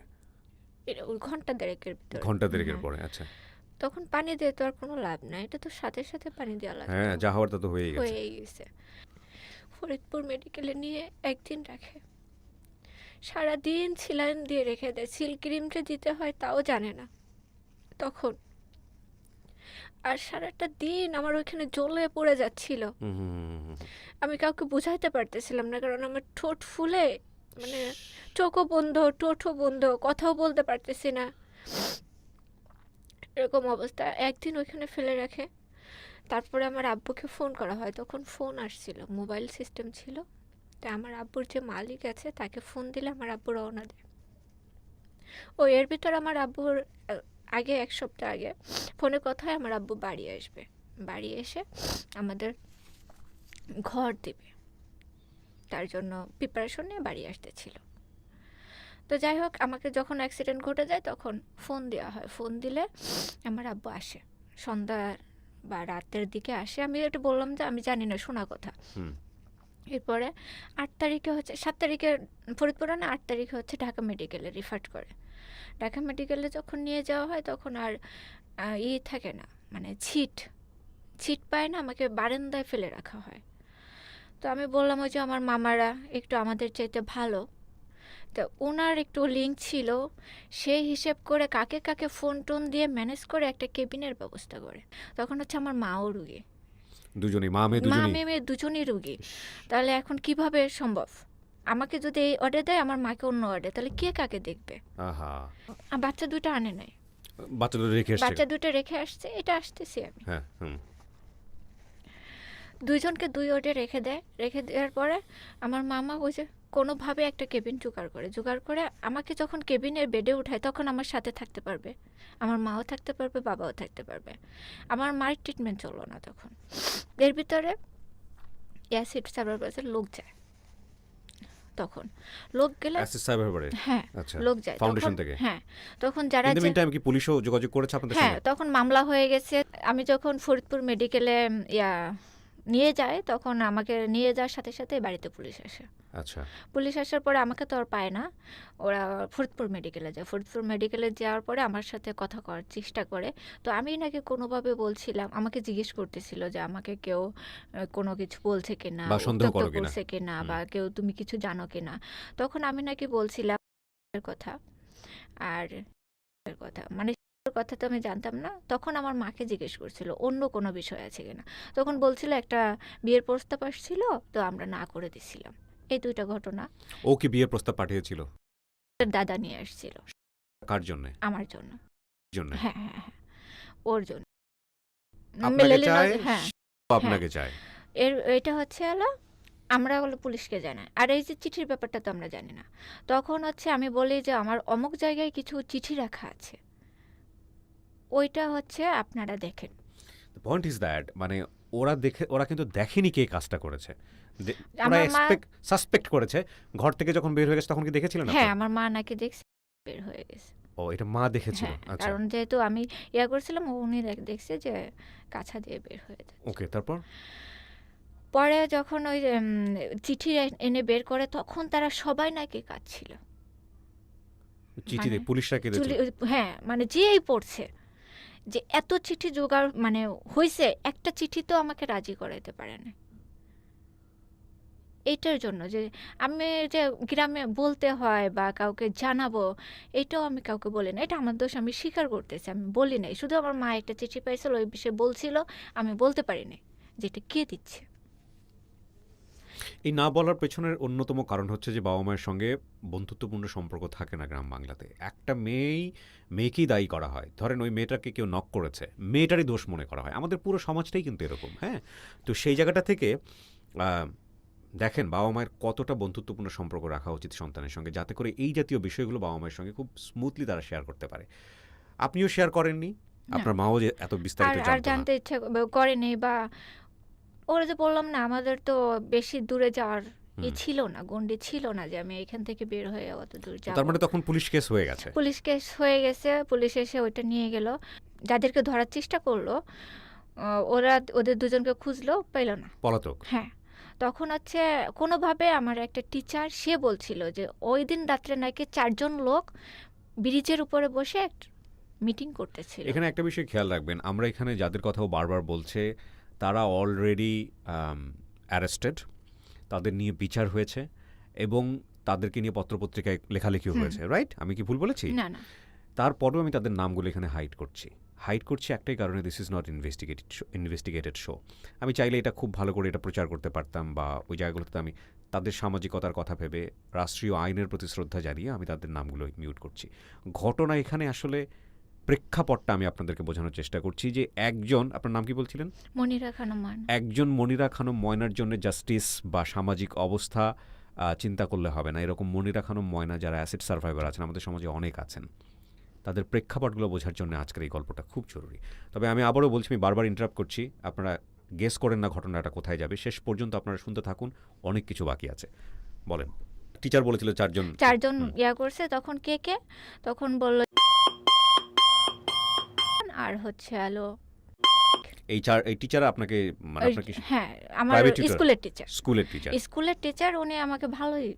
এটা ওই ঘন্টা দেড়েকের ভিতরে, ঘন্টা দেড়েকের হ্যাঁ। পরে, আচ্ছা। তখন পানি দিয়ে তো আর কোনো লাভ নাই, এটা তো সাথে সাথে পানি দেওয়া লাগবে। হ্যাঁ, যা হওয়ার তা তো হয়েই গেছে। হয়েই গেছে। ফরিদপুর মেডিকেলে নিয়ে একদিন রাখে, সারাদিন সিলাইন দিয়ে রেখে দেয়, সিল ক্রিমটা দিতে হয় তাও জানে না তখন। আর সারাটা দিন আমার ওইখানে জ্বলে পড়ে যাচ্ছিল, আমি কাউকে বুঝাইতে পারতেছিলাম না, কারণ আমার ঠোঁট ফুলে, মানে চোখও বন্ধ, ঠোঁটও বন্ধ, কথাও বলতে পারতেছি না, এরকম অবস্থা। একদিন ওইখানে ফেলে রাখে। তারপরে আমার আব্বুকে ফোন করা হয়, তখন ফোন আসছিল, মোবাইল সিস্টেম ছিল। তা আমার আব্বুর যে মালিক আছে তাকে ফোন দিলে আমার আব্বু রওনা দেয়। এর ভিতর আমার আব্বুর আগে 1 সপ্তাহ আগে ফোনে কথা হয় আমার আব্বু বাড়ি আসবে, বাড়ি এসে আমাদের ঘর দেবে, তার জন্য প্রিপারেশন নিয়ে বাড়ি আসতেছিল। তো যাই হোক, আমাকে যখন অ্যাক্সিডেন্ট ঘটে যায় তখন ফোন দেওয়া হয়, ফোন দিলে আমার আব্বু আসে, সন্ধ্যা বা রাতের দিকে আসে। আমি এটা বললাম যে আমি জানি না, শোনা কথা। এরপরে 8 তারিখে হচ্ছে, 7 তারিখে ফরিদপুরে না, 8 তারিখে হচ্ছে ঢাকা মেডিকেলে রিফার করে। ঢাকা মেডিকেলে যখন নিয়ে যাওয়া হয় তখন আর থাকে না, মানে ছিট পায় না, আমাকে বারান্দায় ফেলে রাখা হয়। তো আমি বললাম ওই যে আমার মামারা একটু আমাদের চাইতে ভালো, তো ওনার একটু লিঙ্ক ছিল, সেই হিসেব করে কাকে কাকে ফোন টোন দিয়ে ম্যানেজ করে একটা কেবিনের ব্যবস্থা করে। তখন হচ্ছে আমার মাও রুগী, দুজনেই, মা মেয়ে দুজনই রুগী। তাহলে এখন কিভাবে সম্ভব? আমাকে যদি এই অর্ডার দেয়, আমার মাকে অন্য অর্ডার, তাহলে কে কাকে দেখবে? বাচ্চা দুটো আনে নাই, বাচ্চা দুটো রেখে আসছে, এটা আসতেছি আমি। দুইজনকে 2 অর্ডার রেখে দেয়। রেখে দেওয়ার পরে আমার মামা ওই যে কোনোভাবে একটা কেবিন জোগাড় করে আমাকে যখন কেবিনের বেডে উঠায় তখন আমার সাথে থাকতে পারবে, আমার মাও থাকতে পারবে, বাবাও থাকতে পারবে। আমার মায়ের ট্রিটমেন্ট চললো না তখন। এর ভিতরে অ্যাসিড সার্ভার লোক যায়, তখন লোক গেলে হ্যাঁ লোক যায় ফাউন্ডেশন থেকে। হ্যাঁ, তখন যারা কি পুলিশও যোগাযোগ করেছে আপনাদের সঙ্গে? হ্যাঁ, তখন মামলা হয়ে গেছে। আমি যখন ফরিদপুর মেডিকেলে নিয়ে যায়, তখন আমাকে নিয়ে যাওয়ার সাথে সাথে বাড়িতে পুলিশ আসে। আচ্ছা। পুলিশ আসার পরে আমাকে তো আর পায় না, ওরা ফরিদপুর মেডিকেলে যায়। ফরিদপুর মেডিকেলে যাওয়ার পরে আমার সাথে কথা করার চেষ্টা করে। তো আমি নাকি কোনোভাবে বলছিলাম, আমাকে জিজ্ঞেস করতেছিল যে আমাকে কেউ কোনো কিছু বলছে কিনা, বা সন্দেহ উত্ত্যক্ত করো কিনা? করছে কিনা, হুম। বা কেউ তুমি কিছু জানো কিনা। তখন আমি নাকি বলছিলাম এর কথা, আর এর কথা মানে এর কথা তো আমি জানতাম না। তখন আমার মাকে জিজ্ঞেস করছিল অন্য কোনো বিষয় আছে কিনা। তখন বলছিল একটা বিয়ের প্রস্তাব আসছিল, তো আমরা না করে দিছিলাম। এই ২টা ঘটনা ও কি বিয়ের প্রস্তাব পাঠিয়েছিল? ওর দাদা নিয়ে আসছিল কার জন্যে? আমার জন্য। জন্যে? হ্যাঁ, হ্যাঁ, হ্যাঁ। ওর জন্য। আপনাকে চায়, হ্যাঁ, ও হ্যাঁ। আপনাকে চায়। এটা হচ্ছে হলো আমরা হলো পুলিশকে জানাই। আর এই যে চিঠির ব্যাপারটা তো আমরা জানি না। তখন হচ্ছে আমি বলি যে আমার অমুক জায়গায় কিছু চিঠি রাখা আছে। ওইটা হচ্ছে আপনারা দেখেন। দ্য পয়েন্ট ইজ দ্যাট মানে ওরা কিন্তু দেখেনি কে কাজটা করেছে। ওরা আমার মা সাসপেক্ট করেছে। ঘর থেকে যখন বের হয়ে গেছে তখন কি দেখেছিলেন আপনি? হ্যাঁ, আমার মা নাকি দেখছে বের হয়ে গেছে। ও, এটা মা দেখেছিল। হ্যাঁ, আচ্ছা। কারণ যেহেতু আমি ইয়া করছিলাম, উনি দেখছে যে কাছা দিয়ে বের হয়ে যাচ্ছে। ওকে, তারপর? পরে যখন ওই চিঠি এনে বের করে, তখন তারা সবাই নাকি কাঁদছিল। চিঠি মানে দিয়ে পুলিশরা কেঁদেছিল? হ্যাঁ, মানে যেই পড়ছে যে এত চিঠি জোগাড় মানে হইছে, একটা চিঠি তো আমাকে রাজি করাইতে পারে না। এইটার জন্য যে আমি যে গ্রামে বলতে হয় বা কাউকে জানাবো, এটাও আমি কাউকে বলি না। এটা আমার দোষ, আমি স্বীকার করতেছি, আমি বলি নাই। শুধু আমার মা একটা চিঠি পাইছিল, ওই বিষয়ে বলছিল, আমি বলতে পারি নাই যে এটা কে দিচ্ছে। এই না বলার পেছনের অন্যতম কারণ হচ্ছে যে বাবা মায়ের সঙ্গে বন্ধুত্বপূর্ণ সম্পর্ক থাকে না গ্রাম বাংলাতে। একটা মেয়েকেই দায়ী করা হয়। ধরেন ওই মেয়েটাকে কেউ নক করেছে, মেয়েটারই দোষ মনে করা হয়। আমাদের পুরো সমাজটাই কিন্তু এরকম, হ্যাঁ? তো সেই জায়গাটা থেকে দেখেন বাবা মায়ের কতটা বন্ধুত্বপূর্ণ সম্পর্ক রাখা উচিত সন্তানের সঙ্গে, যাতে করে এই জাতীয় বিষয়গুলো বাবা মায়ের সঙ্গে খুব স্মুথলি তারা শেয়ার করতে পারে। আপনিও শেয়ার করেননি, না। আপনার মাও যে এত আর বিস্তারিত আর জানতো না। জানতে ইচ্ছে করেনি, বা ওরা যে বললাম না, আমাদের তো বেশি দূরে যাওয়ার ছিল না, গণ্ডি ছিল না যে আমি এখান থেকে বের হয়ে অত দূর তো যাব। তার মানে তখন পুলিশ কেস হয়ে গেছে। পুলিশ কেস হয়ে গেছে, পুলিশ এসে ওইটা নিয়ে গেল। যাদেরকে ধরার চেষ্টা করলো, ওরা ওদের দুজনকে খুঁজলো, পেল না। পলাতক। হ্যাঁ, তখন হচ্ছে কোনোভাবে আমার একটা টিচার, সে বলছিল যে ওই দিন রাত্রে নাকি ৪ জন লোক ব্রিজের উপরে বসে মিটিং করতেছিল। এখানে একটা বিষয় খেয়াল রাখবেন, আমরা এখানে যাদের কথাও বারবার বলছে তারা অলরেডি অ্যারেস্টেড, তাদের নিয়ে বিচার হয়েছে এবং তাদেরকে নিয়ে পত্রপত্রিকায় লেখালেখিও হয়েছে, রাইট? আমি কি ভুল বলেছি? না, না। তারপরেও আমি তাদের নামগুলো এখানে হাইড করছি একটাই কারণে, this is not investigated show. আমি চাইলে এটা খুব ভালো করে এটা প্রচার করতে পারতাম, বা ওই জায়গাগুলোতে আমি তাদের সামাজিকতার কথা ভেবে রাষ্ট্রীয় আইনের প্রতি শ্রদ্ধা জানিয়ে আমি তাদের নামগুলো মিউট করছি। ঘটনা এখানে আসলে প্রেক্ষাপটটা আমি আপনাদেরকে বোঝানোর চেষ্টা করছি যে একজন, আপনার নাম কি বলছিলেন? মনিরা খানম ময়না। একজন মনিরা খানম ময়নার জন্য জাস্টিস বা সামাজিক অবস্থা চিন্তা করলে হবে না। এরকম মনিরা খানম ময়না যারা অ্যাসিড সার্ভাইভার আছেন আমাদের সমাজে অনেক আছেন, তাদের প্রেক্ষাপটগুলো বোঝার জন্য আজকের এই গল্পটা খুব জরুরি। তবে আমি আবারও বলছি, আমি বারবার ইন্টারাপ্ট করছি, আপনারা গেস করেন না ঘটনাটা কোথায় যাবে, শেষ পর্যন্ত আপনারা শুনতে থাকুন, অনেক কিছু বাকি আছে। বলেন। টিচার বলেছিল ৪ জন। ৪ জন ইয়া করছে, তখন কে তখন বলল, আর হচ্ছে আলো এই টিচার আপনাকে মানে আপনার কি হ্যাঁ, আমার প্রাইভেট টিচার? স্কুলের টিচার। স্কুলের টিচার উনি আমাকে ভালোই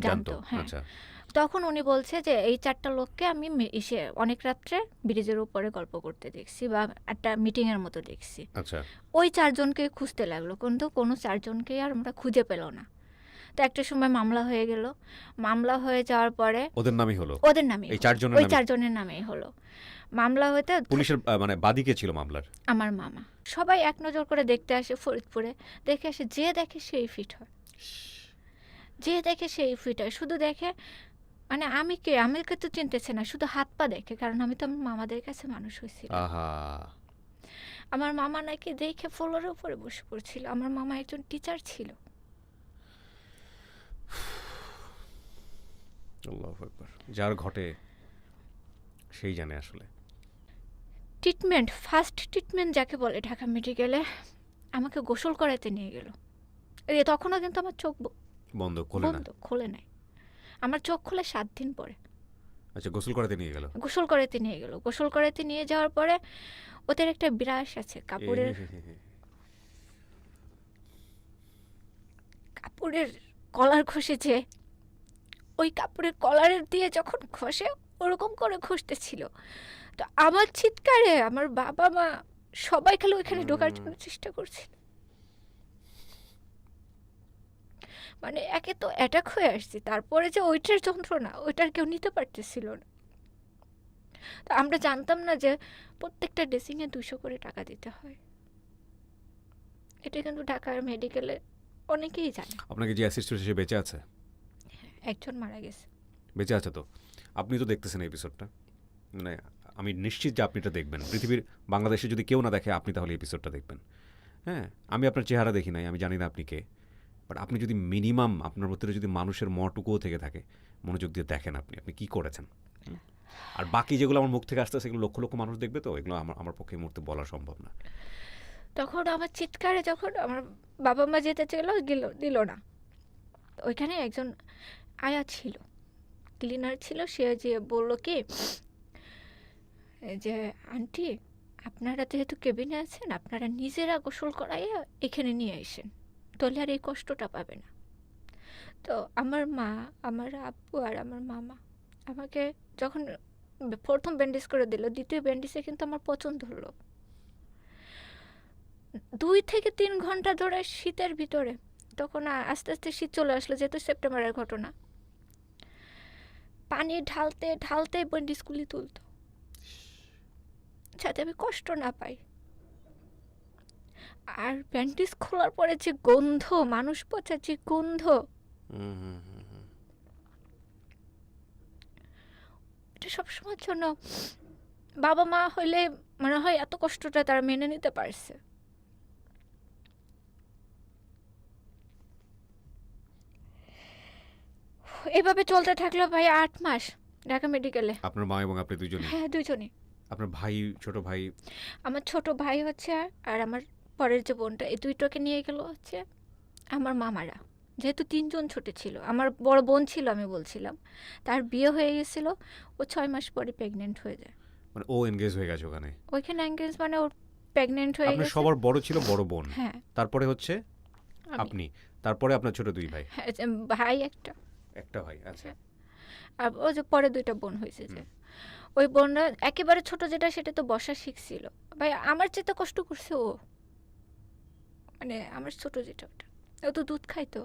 জানতো। হ্যাঁ, আচ্ছা। তখন উনি বলছে যে এই ৪টা লোককে আমি অনেক রাত্রে ব্রিজের উপরে গল্প করতে দেখছি, বা একটা মিটিংয়ের মতো দেখছি। আচ্ছা। ওই ৪ জনকে খুঁজতে লাগলো, কিন্তু কোনো ৪ জনকে আর আমরা খুঁজে পেল না। তো একটা সময় মামলা হয়ে গেল। মামলা হয়ে যাওয়ার পরে ওদের নামই হলো? ওদের নামে, এই ৪ জনের ওই নামে? ৪ জনের নামেই হলো। মামলা হতে পুলিশের মানে বাদী কে ছিল মামলার? আমার মামা। সবাই এক নজর করে দেখতে আসে ফরিদপুরে, দেখে আসে, যে দেখে সেই ফিট হয়, যে দেখে সেই ফিট হয়। শুধু দেখে মানে আমাকে তো চিনতেছে না, শুধু হাত পা দেখে, কারণ আমি তো আমার মামাদের কাছে মানুষ হয়েছিল। আহা, আমার মামা নাকি দেখে ফ্লোরের উপরে বসে পড়ছিল। আমার মামা একজন টিচার ছিল। আল্লাহু আকবার। যার ঘটে সেই জানে আসলে। ফার্স্ট ট্রিটমেন্ট যাকে বলে ঢাকা মেডিকেলে, আমাকে গোসল করাতে নিয়ে গেল। তখনও কিন্তু আমার চোখ বন্ধ খোলে নাই। আমার চোখ খুলে 7 দিন পরে। আচ্ছা, গোসল করাতে নিয়ে গেল। গোসল করাতে নিয়ে যাওয়ার পরে ওদের একটা বিরাস আছে, কাপড়ের কলার ঘষেছে, ওই কাপড়ের কলারের দিয়ে যখন ঘষে ওরকম করে ঘষতেছিল। তো আমার চিৎকারে আমার বাবা মা সবাই খালি ওইখানে ঢোকার জন্য চেষ্টা করছিল। মানে একে তো অ্যাটাক হয়ে আসছি, তারপরে যে ওইটার যন্ত্রণা ওইটার কেউ নিতে পারতেছিল না। তো আমরা জানতাম না যে প্রত্যেকটা ড্রেসিংয়ে 200 করে টাকা দিতে হয়। এটা কিন্তু ঢাকার মেডিকেলে অনেকেই জানে। আপনাকে যে অ্যাসিস্ট সে বেঁচে আছে? একজন মারা গেছে। বেঁচে আছে তো? আপনি তো দেখতেছেন এপিসোডটা, মানে আমি নিশ্চিত যে আপনি এটা দেখবেন। পৃথিবীর বাংলাদেশে যদি কেউ না দেখে আপনি তাহলে এপিসোডটা দেখবেন। হ্যাঁ, আমি আপনার চেহারা দেখি নাই, আমি জানি না আপনি কে, বাট আপনি যদি মিনিমাম আপনার ভিতরে যদি মানুষের মটুকুও থেকে থাকে, মনোযোগ দিয়ে দেখেন আপনি আপনি কী করেছেন। আর বাকি যেগুলো আমার মুখ থেকে আসতে সেগুলো লক্ষ লক্ষ মানুষ দেখবে, তো এগুলো আমার পক্ষে এই মুহূর্তে বলা সম্ভব না। তখন আমার চিৎকারে যখন আমার বাবা মা যেতে দিল না, ওইখানে একজন আয়া ছিল, ক্লিনার ছিল, সে যে বলল কি যে আন্টি আপনারা যেহেতু কেবিনে আছেন আপনারা নিজেরা গোসল করাইয়া এখানে নিয়ে আসেন, তাহলে আর এই কষ্টটা পাবে না। তো আমার মা, আমার আব্বু আর আমার মামা আমাকে যখন প্রথম ব্যান্ডেজ করে দিল, দ্বিতীয় ব্যান্ডেজে কিন্তু আমার পছন্দ হলো। 2 থেকে 3 ঘন্টা ধরে শীতের ভিতরে, তখন আস্তে আস্তে শীত চলে আসলো, যেহেতু সেপ্টেম্বরের ঘটনা, পানি ঢালতে ঢালতে ব্যান্ডেজগুলি তুলতো যাতে আমি কষ্ট না পাই। আর ব্যান্ডেজ খোলার পরে যে গন্ধ, মানুষ পচা যে গন্ধ, এটা সবসময়ের জন্য বাবা মা হইলে মনে হয় এত কষ্টটা তারা মেনে নিতে পারছে। এভাবে চলতে থাকলো ভাই 8 মাস ঢাকা মেডিকেলে। আপনার মা এবং আপনি দুজনে? হ্যাঁ, দুজনেই। আপনার ভাই, ছোট ভাই? আমার ছোট ভাই হচ্ছে, আর আমার পরের যে বোনটা, এই দুইটাকে নিয়ে গেল হচ্ছে আমার মামারা। যেহেতু 3 জন ছোট ছিল, আমার বড় বোন ছিল আমি বলছিলাম, তার বিয়ে হয়ে গেছিল, ও 6 মাস পরে প্রেগনেন্ট হয়ে যায়। মানে ও এনগেজ হয়ে গেছে ওখানে? ওইখানে এঙ্গেজ মানে ওর প্রেগনেন্ট হয়ে আপনার গেছে। সবার বড় ছিল বড় বোন, হ্যাঁ, তারপরে হচ্ছে আমি। আপনি, তারপরে আপনার ছোট 2 ভাই? হ্যাঁ, ভাই একটা ভাই, আচ্ছা। আর ও যে পরে 2টা বোন হয়েছে, যে ওই বোনরা একেবারে ছোট যেটা সেটা তো বসা শিখছিল। ভাই আমার চেয়ে কষ্ট করছে ও, মানে আমার ছোট যেটা, ওটা ও তো দুধ খাইতো।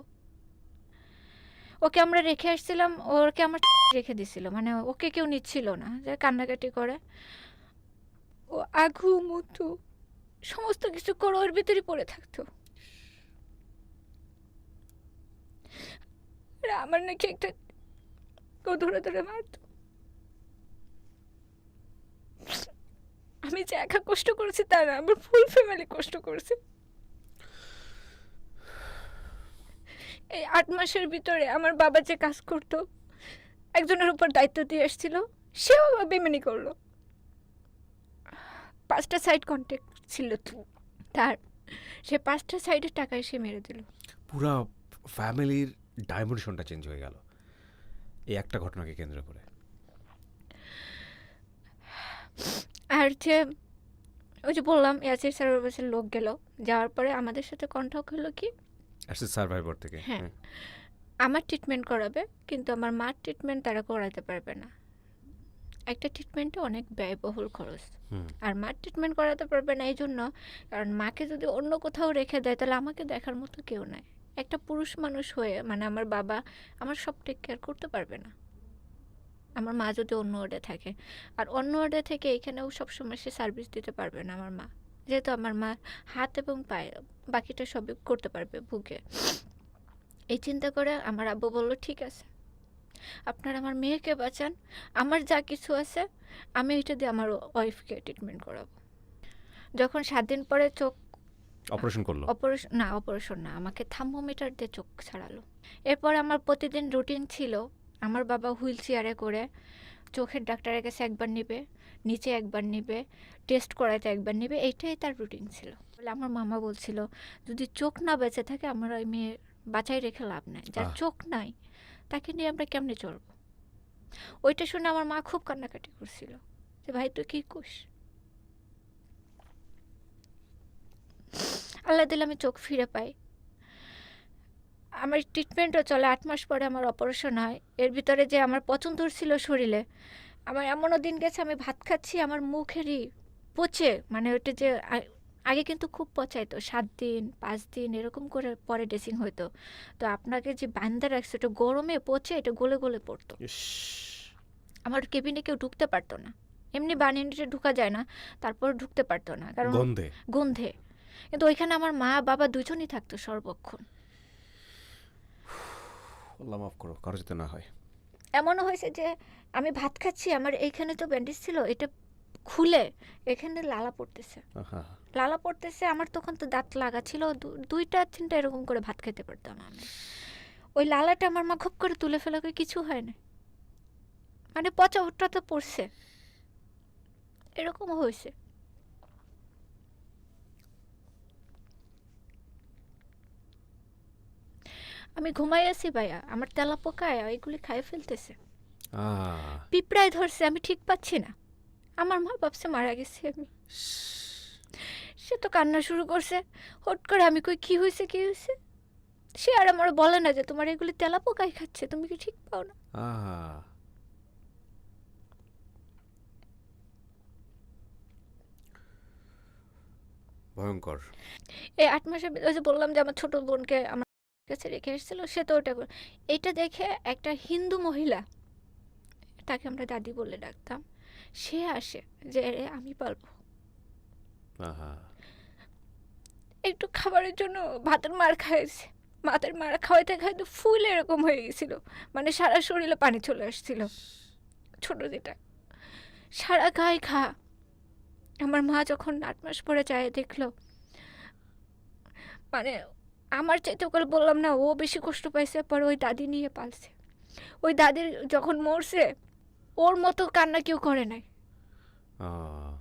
ওকে আমরা রেখে আসছিলাম, ওকে আমার রেখে দিছিল, মানে ওকে কেউ নিচ্ছিল না, যে কান্নাকাটি করে। ও আঘু মুতু সমস্ত কিছু করে ওর ভিতরে পড়ে থাকতো। আর আমার নাকি একটা ও ধরে ধরে মারতো। আমি যে একা কষ্ট করেছি তা না, আমার ফুল ফ্যামিলি কষ্ট করেছে। এই 8 মাসের ভিতরে আমার বাবা যে কাজ করতো, একজনের উপর দায়িত্ব দিয়ে এসেছিল, সেও বেমানি করলো। 5টা সাইড কন্ট্যাক্ট ছিল তার, সে 5টা সাইডের টাকায় সে মেরে দিল। পুরা ফ্যামিলির ডাইমেনশনটা চেঞ্জ হয়ে গেল এই একটা ঘটনাকে কেন্দ্র করে। আর যে ওই যে বললাম ইয়াসির স্যারের বাসার লোক গেল, যাওয়ার পরে আমাদের সাথে কন্ট্যাক্ট হলো কি আসছে সার্ভাইভার থেকে। হ্যাঁ, আমার ট্রিটমেন্ট করাবে, কিন্তু আমার মার ট্রিটমেন্ট তারা করাতে পারবে না। একটা ট্রিটমেন্টে অনেক ব্যয়বহুল খরচ, আর মার ট্রিটমেন্ট করাতে পারবে না এই জন্য, কারণ মাকে যদি অন্য কোথাও রেখে দেয় তাহলে আমাকে দেখার মতো কেউ নাই। একটা পুরুষ মানুষ হয়ে, মানে আমার বাবা আমার সব টেক কেয়ার করতে পারবে না, আমার মা যদি অন্য ওয়ার্ডে থাকে। আর অন্য ওয়ার্ডে থেকে এখানেও সবসময় সে সার্ভিস দিতে পারবে না আমার মা, যেহেতু আমার মা হাত এবং পায়ে বাকিটা সবই করতে পারবে বুকে। এই চিন্তা করে আমার আব্বু বলল, ঠিক আছে আপনারা আমার মেয়েকে বাঁচান, আমার যা কিছু আছে আমি এটা দিয়ে আমার ওয়াইফকে ট্রিটমেন্ট করাবো। যখন 7 দিন পরে চোখ অপারেশন করলো? অপারেশন না, আমাকে থার্মোমিটার দিয়ে চোখ ছাড়ালো। এরপর আমার প্রতিদিন রুটিন ছিল, আমার বাবা হুইল চেয়ারে করে চোখের ডাক্তারের কাছে একবার নেবে, নিচে একবার নেবে, টেস্ট করাইতে একবার নেবে, এইটাই তার রুটিন ছিল। বলে আমার মামা বলছিল যদি চোখ না বেঁচে থাকে আমার ওই মেয়ে বাঁচাই রেখে লাভ নাই, যার চোখ নাই তাকে নিয়ে আমরা কেমনে চলবো। ওইটা শুনে আমার মা খুব কান্নাকাটি করছিল যে ভাই তুই কী কোস। আল্লাহ দিলে আমি চোখ ফিরে পাই। আমার ট্রিটমেন্টও চলে, 8 মাস পরে আমার অপারেশন হয়। এর ভিতরে যে আমার পচন ছিল শরীরে, আমার এমনও দিন গেছে আমি ভাত খাচ্ছি আমার মুখেরই পচে, মানে ওটা যে আগে কিন্তু খুব পচাইতো, 7 দিন 5 দিন এরকম করে পরে ড্রেসিং হইতো। তো আপনাকে যে বান্ধা রাখছে ওটা গরমে পচে এটা গলে গলে পড়তো। ইস! আমার কেবিনে কেউ ঢুকতে পারতো না, এমনি বানিয়ে ঢুকা যায় না, তারপর ঢুকতে পারতো না কারণ গন্ধে? গন্ধে। কিন্তু ওইখানে আমার মা বাবা দুজনই থাকতো সর্বক্ষণ। আল্লাহ মাফ করো, কারো যাতে না হয়। এমনও হয়েছে যে আমি ভাত খাচ্ছি, আমার এইখানে তো ব্যান্ডেজ ছিল, এটা খুলে এখানে লালা পড়তেছে, আহা! লালা পড়তেছে। আমার তখন তো দাঁত লাগা ছিল, 2টা 3টা এরকম করে ভাত খেতে পারতাম আমি। ওই লালাটা আমার মা খুব করে তুলে ফেলে, কিছু হয় না, মানে পচা উঠটা তো পড়ছে, এরকম হয়েছে। আমি ঘুমাই আছি ভাইয়া, আমার তেলা পোকায় এগুলি খাই ফেলতেছে, আহ! পিঁপড়ায় ধরছে, আমি ঠিক পাচ্ছি না। আমার মা ভাবছে মারা গেছি আমি। সে তো কান্না শুরু করছে হট করে। আমি কই কি হয়েছে কি হয়েছে, সে আর আমার বলে না যে তোমার এগুলি তেলা পোকাই খাচ্ছে, তুমি কি ঠিক পাও না? আহা! ভয়ঙ্কর। এই 8 মাসের ভিতরে যে বললাম যে আমার ছোট বোনকে আমার কাছে রেখে এসেছিল, সে তো ওটা এইটা দেখে একটা হিন্দু মহিলা, তাকে আমরা দাদি বলে ডাকতাম, সে আসে যে আমি পালবো। আহা! একটু খাবারের জন্য ভাতের মার খাইছে, ভাতের মার খাওয়াইতে খাইতে ফুল এরকম হয়ে গেছিল, মানে সারা শরীরে পানি চলে আসছিল। ছোট যেটা সারা গায়ে ঘা। আমার মা যখন 8 মাস পরে যায় দেখলো, মানে আমার চাইতে ওকে বললাম না, ও বেশি কষ্ট পাইছে, পরে ওই দাদি নিয়ে পালছে। ওই দাদির যখন মরছে ওর মতো কান্না কেউ করে নাই। আহ!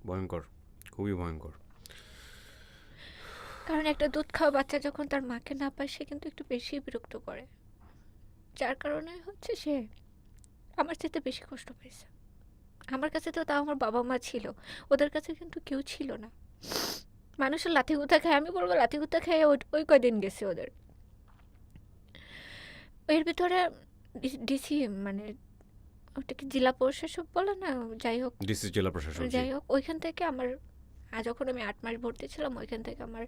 ভয়ঙ্কর, খুবই ভয়ঙ্কর। কারণ একটা দুধ খাওয়া বাচ্চা যখন তার মাকে না পায়, সে কিন্তু একটু বেশি বিরক্ত করে, যার কারণে হচ্ছে সে আমার চাইতে বেশি কষ্ট পাইছে। আমার কাছে তো তাও আমার বাবা মা ছিল, ওদের কাছে কিন্তু কেউ ছিল না। মানুষের লাথি গুঁতা খায়, আমি বলবো লাথি গুঁতা খেয়ে ওই কয়দিন গেছে ওদের। এর ভিতরে ডিসি, মানে ওটাকে জেলা প্রশাসক বলে না, যাই হোক ডিসি জেলা প্রশাসক। জি। যাই হোক ওইখান থেকে আমার যখন আমি 8 মাস ভর্তি ছিলাম, ওইখান থেকে আমার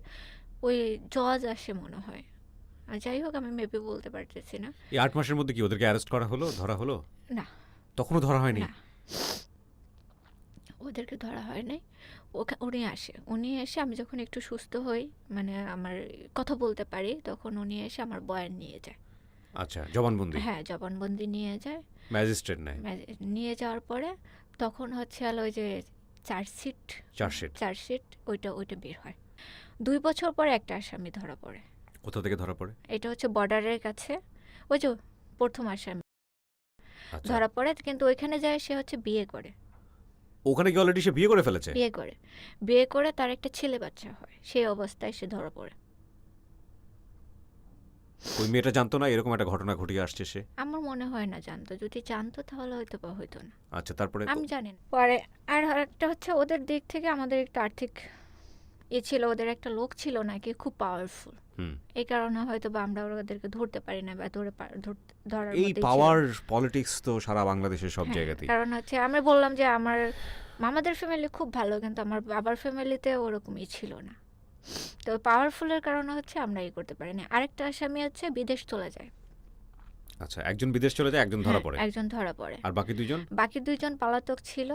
ওই জজ আসে মনে হয়। আর যাই হোক আমি মেবি বলতে পারতেছি না। এই 8 মাসের মধ্যে কি ওদেরকে অ্যারেস্ট করা হলো, ধরা হলো? না, তখনও ধরা হয়নি? না, ওদেরকে ধরা হয় নাই। উনি এসে আমি যখন একটু সুস্থ হই, মানে আমার কথা বলতে পারি, তখন উনি এসে আমার বয়ান নিয়ে যায়। আচ্ছা, জবানবন্দি? হ্যাঁ, জবানবন্দি নিয়ে যায়। ম্যাজিস্ট্রেট নেয়? নিয়ে যাওয়ার পরে তখন হচ্ছে হলো ওই যে চার্জশিট চার্জশিট? ওইটা বের হয়। 2 বছর পরে একটা আসামি ধরা পড়ে। কোথা থেকে ধরা পড়ে? এটা হচ্ছে বর্ডারের কাছে, ওই যে প্রথম আসামি আচ্ছা, ধরা পড়ে, কিন্তু ওইখানে যায় সে হচ্ছে বিয়ে করে। ওখানে কি অলরেডি সে বিয়ে করে ফেলেছে? বিয়ে করে তার একটা ছেলে বাচ্চা হয়, সেই অবস্থায় সে ধরা পড়ে। ওই মেয়েটা জানতো না এরকম একটা ঘটনা ঘটিয়ে আসছে সে? আমার মনে হয় না জানতো, যদি জানতো তাহলে হয়তো বা হইতো না, আচ্ছা, তারপরে? আমি জানি না। পরে আর একটা হচ্ছে ওদের দিক থেকে আমাদের একটা আর্থিক ছিল, ওদের একটা লোক ছিল নাকি খুব পাওয়ারফুল, হুম। এই কারণে হয়তো বা আমরা ওদেরকে ধরতে পারি না, বা ধরার এই মধ্যেই ছিল। পাওয়ার পলিটিক্স তো সারা বাংলাদেশের সব হ্যাঁ, জায়গাতেই। কারণ হচ্ছে আমি বললাম যে আমার মামাদের ফ্যামিলি খুব ভালো, কিন্তু আমার বাবার ফ্যামিলিতে ওরকমই ছিল না। তো পাওয়ারফুলের কারণে হচ্ছে আমরা করতে পারি না। আরেকটা আসামি হচ্ছে বিদেশ চলে যায়। আচ্ছা, একজন বিদেশ চলে যায়, একজন ধরা হ্যাঁ, পড়ে। একজন ধরা পড়ে। আর বাকি দুইজন? বাকি 2জন পলাতক ছিল।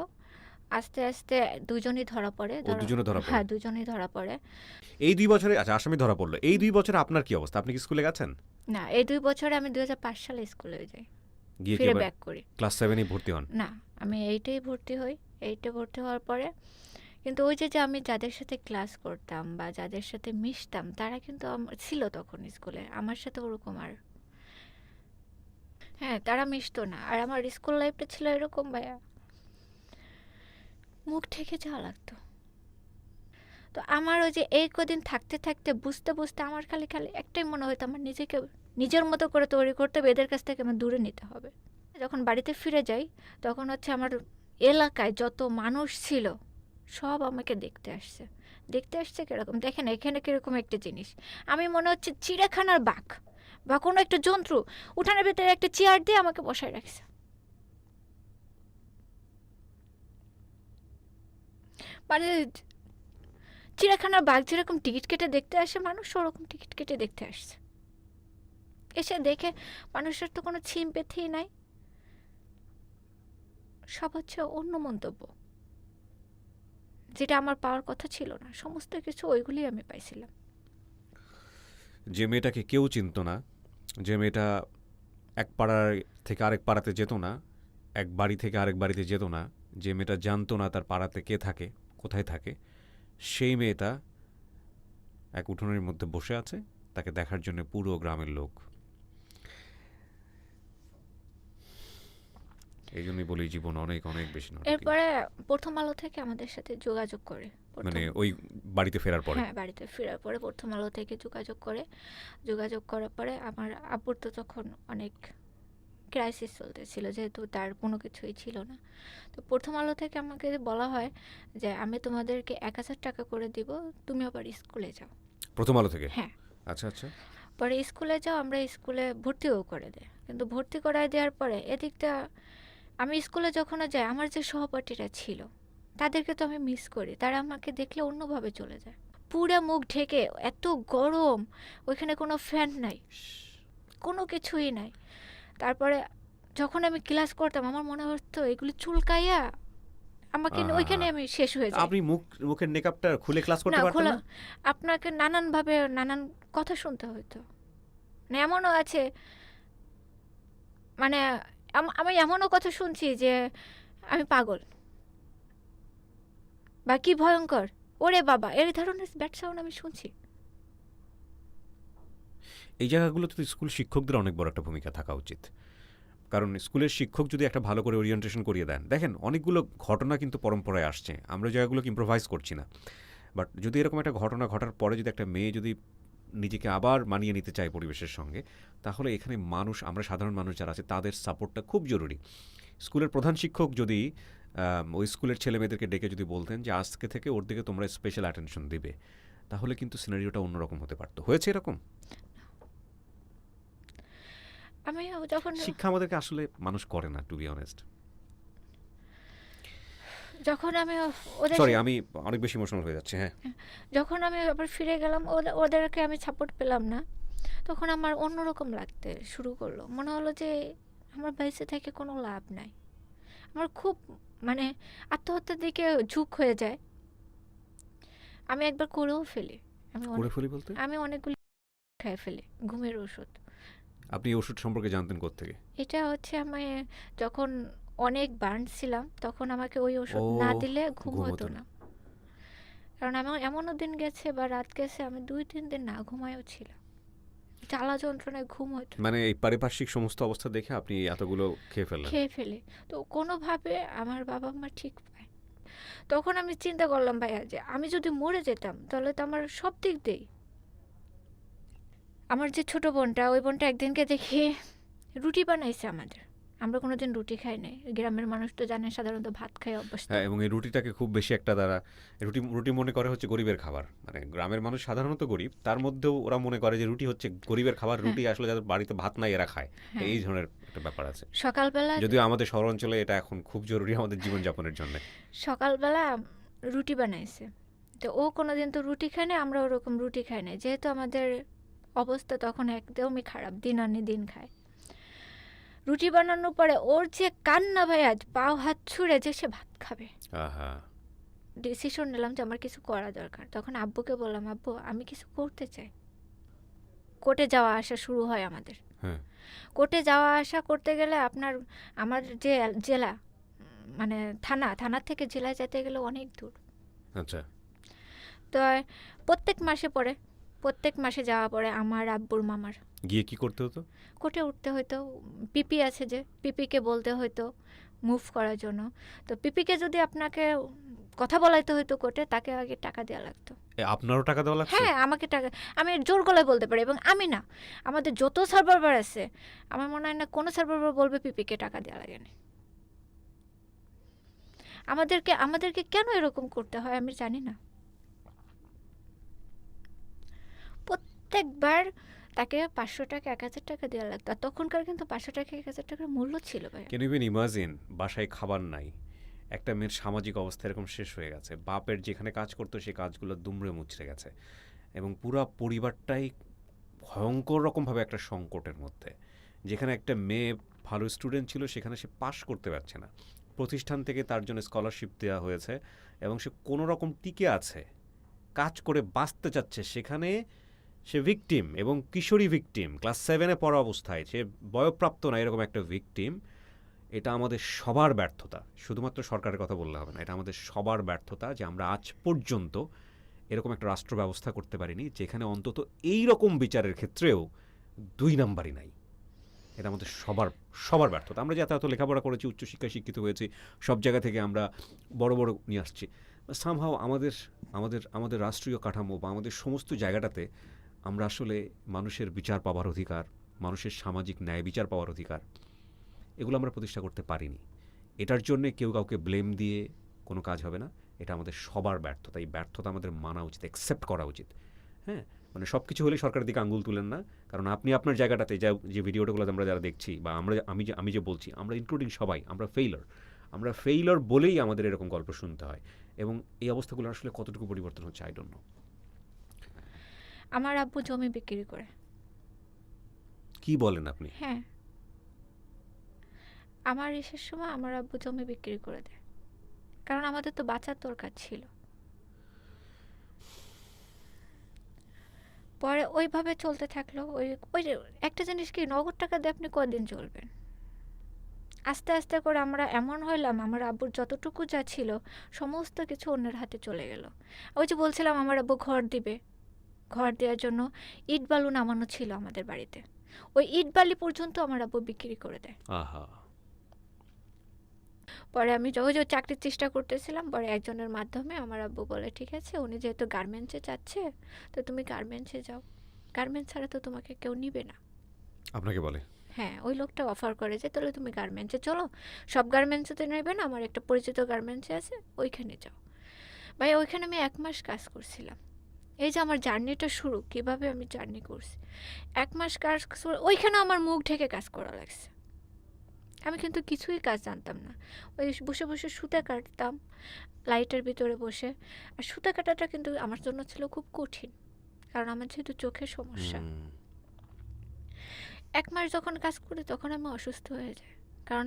আস্তে আস্তে 2জনই ধরা পড়ে। ও, দুজনে ধরা পড়ে? হ্যাঁ, 2জনই ধরা পড়ে। এই 2 বছরে, আচ্ছা, আসামি ধরা পড়লো, এই 2 বছরে আপনার কি অবস্থা? আপনি কি স্কুলে গেছেন? না, এই 2 বছরে আমি 2005 সালে স্কুলে যাই, গিয়ে কি ফিরে আবার ব্যাক করি। ক্লাস 7-এ ভর্তি হন? না, আমি 8এই ভর্তি হই। 8এ ভর্তি হওয়ার পরে কিন্তু ওই যে আমি যাদের সাথে ক্লাস করতাম বা যাদের সাথে মিশতাম, তারা কিন্তু ছিল তখন স্কুলে, আমার সাথে ওরকম আর হ্যাঁ, তারা মিশতো না। আর আমার স্কুল লাইফটা ছিল এরকম ভাইয়া, মুখ ঢেকে যাওয়া লাগতো। তো আমার ওই যে এই কদিন থাকতে থাকতে বুঝতে বুঝতে আমার খালি একটাই মনে হতো, আমার নিজেকে নিজের মতো করে তৈরি করতে হবে, এদের কাছ থেকে আমার দূরে নিতে হবে। যখন বাড়িতে ফিরে যাই তখন হচ্ছে আমার এলাকায় যত মানুষ ছিল সব আমাকে দেখতে আসছে কীরকম, দেখেন এখানে কীরকম একটা জিনিস, আমি মনে হচ্ছে চিড়িয়াখানার বাঘ বা কোনো একটা জন্তু, উঠানের ভেতরে একটা চেয়ার দিয়ে আমাকে বসায় রাখছে। মানে চিড়িয়াখানার বাঘ যেরকম টিকিট কেটে দেখতে আসে মানুষ, ওরকম টিকিট কেটে দেখতে আসছে। এসে দেখে মানুষের তো কোনো সিম্প্যাথি নাই, সব হচ্ছে অন্য মন্তব্য, যেটা আমার পাওয়ার কথা ছিল না। সমস্ত কিছু ওইগুলি আমি পাইছিলাম। যে মেয়েটাকে কেউ চিনত না, যে মেয়েটা এক পাড়ার থেকে আরেক পাড়াতে যেত না, এক বাড়ি থেকে আরেক বাড়িতে যেত না, যে মেয়েটা জানতো না তার পাড়াতে কে থাকে, কোথায় থাকে, সেই মেয়েটা এক উঠোনের মধ্যে বসে আছে, তাকে দেখার জন্য পুরো গ্রামের লোক। এই জন্যই বলি জীবন অনেক অনেক বেশি নাটকীয়। এরপরে প্রথম আলো থেকে আমাদের সাথে যোগাযোগ করে, মানে ওই বাড়িতে ফেরার পরে? হ্যাঁ, বাড়িতে ফেরার পরে প্রথম আলো থেকে যোগাযোগ করার পরে আমার আব্বুর তো তখন অনেক ক্রাইসিস চলতেছিল, যেহেতু তার কোনো কিছুই ছিল না। তো প্রথম আলো থেকে আমাকে বলা হয় যে আমি তোমাদেরকে 1000 টাকা করে দিব, তুমি আবার স্কুলে যাও। প্রথম আলো থেকে? হ্যাঁ। আচ্ছা আচ্ছা। পরে স্কুলে যাও, আমরা স্কুলে ভর্তিও করে দেয়, কিন্তু ভর্তি করায় দেওয়ার পরে এদিকটা আমি স্কুলে যখন যাই আমার যে সহপাঠীরা ছিল তাদেরকে তো আমি মিস করি, তারা আমাকে দেখলে অন্যভাবে চলে যায়, পুরো মুখ ঢেকে, এত গরম, ওইখানে কোনো ফ্যান নাই, কোনো কিছুই নাই। তারপরে যখন আমি ক্লাস করতাম আমার মনে হতো এগুলি চুলকাইয়া আমাকে ওইখানে আমি শেষ হয়ে যাই। আপনি মুখের মেকআপটা খুলে ক্লাস করতে না, পারতেন না? আপনাকে নানানভাবে নানান কথা শুনতে হতো। মানে এমনও আছে, মানে আমি এমনও কথা শুনছি যে আমি পাগল বা কি ভয়ঙ্কর, ওরে বাবা, এই ধরনের ব্যাড সাউন্ড আমি শুনছি। এই জায়গাগুলোতে তো স্কুল শিক্ষকদের অনেক বড় একটা ভূমিকা থাকা উচিত, কারণ স্কুলের শিক্ষক যদি একটা ভালো করে ওরিয়েন্টেশন করিয়ে দেন, দেখেন অনেকগুলো ঘটনা কিন্তু পরম্পরায় আসছে, আমরা জায়গাগুলোকে ইম্প্রোভাইজ করছি না, বাট যদি এরকম একটা ঘটনা ঘটার পরে যদি একটা মেয়ে যদি নিজেকে আবার মানিয়ে নিতে চায় পরিবেশের সঙ্গে, তাহলে এখানে মানুষ, আমরা সাধারণ মানুষ যারা আছে তাদের সাপোর্টটা খুব জরুরি। স্কুলের প্রধান শিক্ষক যদি ওই স্কুলের ছেলে মেয়েদেরকে ডেকে যদি বলতেন যে আজকে থেকে ওর দিকে তোমরা স্পেশাল অ্যাটেনশন দিবে, তাহলে কিন্তু সিনারিওটা অন্যরকম হতে পারতো। হয়েছে এরকম? আমি যখন শিক্ষা আমাদেরকে আসলে মানুষ করে না, টু বি অনেস্ট। যখন আমি ওদের সরি, আমি অনেক বেশি ইমোশনাল হয়ে যাচ্ছে। হ্যাঁ, যখন আমি আবার ফিরে গেলাম, ওদেরকে আমি সাপোর্ট পেলাম না, তখন আমার অন্যরকম লাগতে শুরু করলো, মনে হলো যে আমার বেঁচে থেকে কোনো লাভ নাই। আমার খুব মানে আত্মহত্যার দিকে ঝুঁক হয়ে যায়। আমি একবার করেও ফেলি। করে ফেলি বলতে? আমি অনেকগুলি খেয়ে ফেলি ঘুমের ওষুধ। আপনি এই ওষুধ সম্পর্কে জানতেন কোত্থেকে? এটা হচ্ছে আমি যখন অনেক বার্ন ছিলাম তখন আমাকে ওই ওষুধ না দিলে ঘুম হতো না। কারণ আমার এমনও দিন গেছে বা রাত গেছে আমি 2-3 দিন না ঘুমায়ও ছিলাম, জ্বালা যন্ত্রণায় ঘুম হতো। মানে এই পারিপার্শ্বিক সমস্ত অবস্থা দেখে আপনি এতগুলো খেয়ে ফেলে তো কোনোভাবে আমার বাবা মা ঠিক পায়। তখন আমি চিন্তা করলাম ভাইয়া যে আমি যদি মরে যেতাম তাহলে তো আমার সব দিক দিয়েই, আমার যে ছোট বোনটা, ওই বোনটা একদিনকে দেখি রুটি বানাইছে আমাদের, আমরা কোনোদিন রুটি খাই নাই, গ্রামের মানুষ তো জানেন সাধারণত ভাত খাই অভ্যস্ত। হ্যাঁ, এবং এই রুটিটাকে খুব বেশি একটা দ্বারা রুটি মনে করে হচ্ছে গরিবের খাবার, মানে গ্রামের মানুষ সাধারণত গরিব, তার মধ্যেও ওরা মনে করে যে রুটি হচ্ছে গরিবের খাবার, রুটি আসলে যাদের বাড়িতে ভাত নাই এরা খায়, এই ধরনের একটা ব্যাপার আছে। সকালবেলা, যদিও আমাদের শহরাঞ্চলে এটা এখন খুব জরুরি আমাদের জীবনযাপনের জন্য। সকালবেলা রুটি বানাইছে, তো ও কোনোদিন তো রুটি খায় না, আমরা ওরকম রুটি খাই না, যেহেতু আমাদের অবস্থা তখন একদমই খারাপ, দিন আনি দিন খায়। রুটি বানানোর পরে ওর যে কান্না ভাই, আজ পাও হাত ছুঁড়ে যে সে ভাত খাবে। ডিসিশন নিলাম যে আমার কিছু করা দরকার। তখন আব্বুকে বললাম, আব্বু আমি কিছু করতে চাই। কোর্টে যাওয়া আসা শুরু হয় আমাদের। কোর্টে যাওয়া আসা করতে গেলে আমার যে জেলা, মানে থানার থেকে জেলায় যেতে গেলে অনেক দূর। আচ্ছা। তো প্রত্যেক মাসে যাওয়া পরে আমার আব্বুর মামার গিয়ে কি করতে হতো? কোর্টে উঠতে হতো, পিপি আছে যে পিপিকে বলতে হতো, মুভ করার জন্য। তো পিপিকে যদি আপনাকে কথা বলাইতে হইতো কোর্টে, তাকে আগে টাকা দেওয়া লাগতো। আপনারও টাকা দেওয়া লাগছে? হ্যাঁ, আমাকে টাকা, আমি জোর গলায় বলতে পারি, এবং আমি না, আমাদের যত সার্ভাইভার আছে আমার মনে হয় না কোনো সার্ভাইভার বলবে পিপিকে টাকা দেওয়া লাগে না। আমাদেরকে কেন এরকম করতে হয় আমি জানি না। প্রত্যেকবার তাকে 500 টাকা 1000 টাকা দেওয়া লাগতো, আর তখনকার কিন্তু 500 টাকা 1000 টাকার মূল্য ছিল ভাই। ক্যান ইউ ইমাজিন, বাসায় খাবার নাই, একটা মেয়ের সামাজিক অবস্থা এরকম শেষ হয়ে গেছে, বাপের যেখানে কাজ করতো সেই কাজগুলো দুমড়ে মুচড়ে গেছে, এবং পুরা পরিবারটাই ভয়ঙ্কর রকমভাবে একটা সংকটের মধ্যে। যেখানে একটা মেয়ে ভালো স্টুডেন্ট ছিল সেখানে সে পাশ করতে পারছে না, প্রতিষ্ঠান থেকে তার জন্য স্কলারশিপ দেওয়া হয়েছে এবং সে কোনো রকম টিকে আছে, কাজ করে বাঁচতে চাচ্ছে, সেখানে সে ভিকটিম, এবং কিশোরী ভিকটিম, ক্লাস 7-এ পড়া অবস্থায়, সে বয়প্রাপ্ত না, এরকম একটা ভিকটিম। এটা আমাদের সবার ব্যর্থতা, শুধুমাত্র সরকারের কথা বললে হবে না, এটা আমাদের সবার ব্যর্থতা যে আমরা আজ পর্যন্ত এরকম একটা রাষ্ট্র ব্যবস্থা করতে পারিনি যেখানে অন্তত এই রকম বিচারের ক্ষেত্রেও 2 নাম্বারই নাই। এটা আমাদের সবার ব্যর্থতা। আমরা যে এত লেখাপড়া করেছি, উচ্চশিক্ষায় শিক্ষিত হয়েছি, সব জায়গা থেকে আমরা বড় বড় নিয়ে আসছি, সামহাও আমাদের রাষ্ট্রীয় কাঠামো বা আমাদের সমস্ত জায়গাটাতে আমরা আসলে মানুষের বিচার পাওয়ার অধিকার, মানুষের সামাজিক ন্যায় বিচার পাওয়ার অধিকার, এগুলো আমরা প্রতিষ্ঠা করতে পারিনি। এটার জন্যে কেউ কাউকে ব্লেম দিয়ে কোনো কাজ হবে না, এটা আমাদের সবার ব্যর্থতা। এই ব্যর্থতা আমাদের মানা উচিত, অ্যাকসেপ্ট করা উচিত। হ্যাঁ, মানে সব কিছু হলে সরকারের দিকে আঙুল তুলেন না, কারণ আপনি আপনার জায়গাটাতে যে ভিডিওগুলো আমরা যারা দেখছি বা আমি যে বলছি, আমরা ইনক্লুডিং সবাই আমরা ফেইলার বলেই আমাদের এরকম গল্প শুনতে হয়। এবং এই অবস্থাগুলো আসলে কতটুকু পরিবর্তন হচ্ছে আই ডোন্ট নো। আমার আব্বু জমি বিক্রি করে। কি বলেন আপনি? হ্যাঁ, আমার এসের সময় আমার আব্বু জমি বিক্রি করে দেয়, কারণ আমাদের তো বাঁচার দরকার ছিল। পরে ওইভাবে চলতে থাকলো। ওই যে একটা জিনিস কি, নগদ টাকা দিয়ে আপনি কদিন চলবেন? আস্তে আস্তে করে আমরা এমন হইলাম, আমার আব্বুর যতটুকু যা ছিল সমস্ত কিছু অন্যের হাতে চলে গেল। ওই যে বলছিলাম আমার আব্বু ঘর দিবে, ঘর দেওয়ার জন্য ইট বালু নামানো ছিল আমাদের বাড়িতে, ওই ইট বালি পর্যন্ত আমার আব্বু বিক্রি করে দেয়। আহা, পরে আমি যখন চাকরির চেষ্টা করতেছিলাম, পরে একজনের মাধ্যমে আমার আব্বু বলে, ঠিক আছে, উনি যেহেতু গার্মেন্টসে যাচ্ছে তো তুমি গার্মেন্টসে যাও, গার্মেন্টস ছাড়া তো তোমাকে কেউ নিবে না। আপনাকে বলে? হ্যাঁ, ওই লোকটা অফার করে যে তাহলে তুমি গার্মেন্টসে চলো, সব গার্মেন্টসে নেবে না, আমার একটা পরিচিত গার্মেন্টসে আছে, ওইখানে যাও। ভাই ওইখানে আমি 1 মাস কাজ করছিলাম। এই যে আমার জার্নিটা শুরু, কিভাবে আমি জার্নি করছি, 1 মাস কাজ ওইখানে আমার মুখ ঢেকে কাজ করা লাগছে। আমি কিন্তু কিছুই কাজ জানতাম না, ওই বসে বসে সুতা কাটতাম লাইটের ভিতরে বসে। আর সুতা কাটাটা কিন্তু আমার জন্য ছিল খুব কঠিন, কারণ আমার যেহেতু চোখের সমস্যা। 1 মাস যখন কাজ করি তখন আমি অসুস্থ হয়ে যাই, কারণ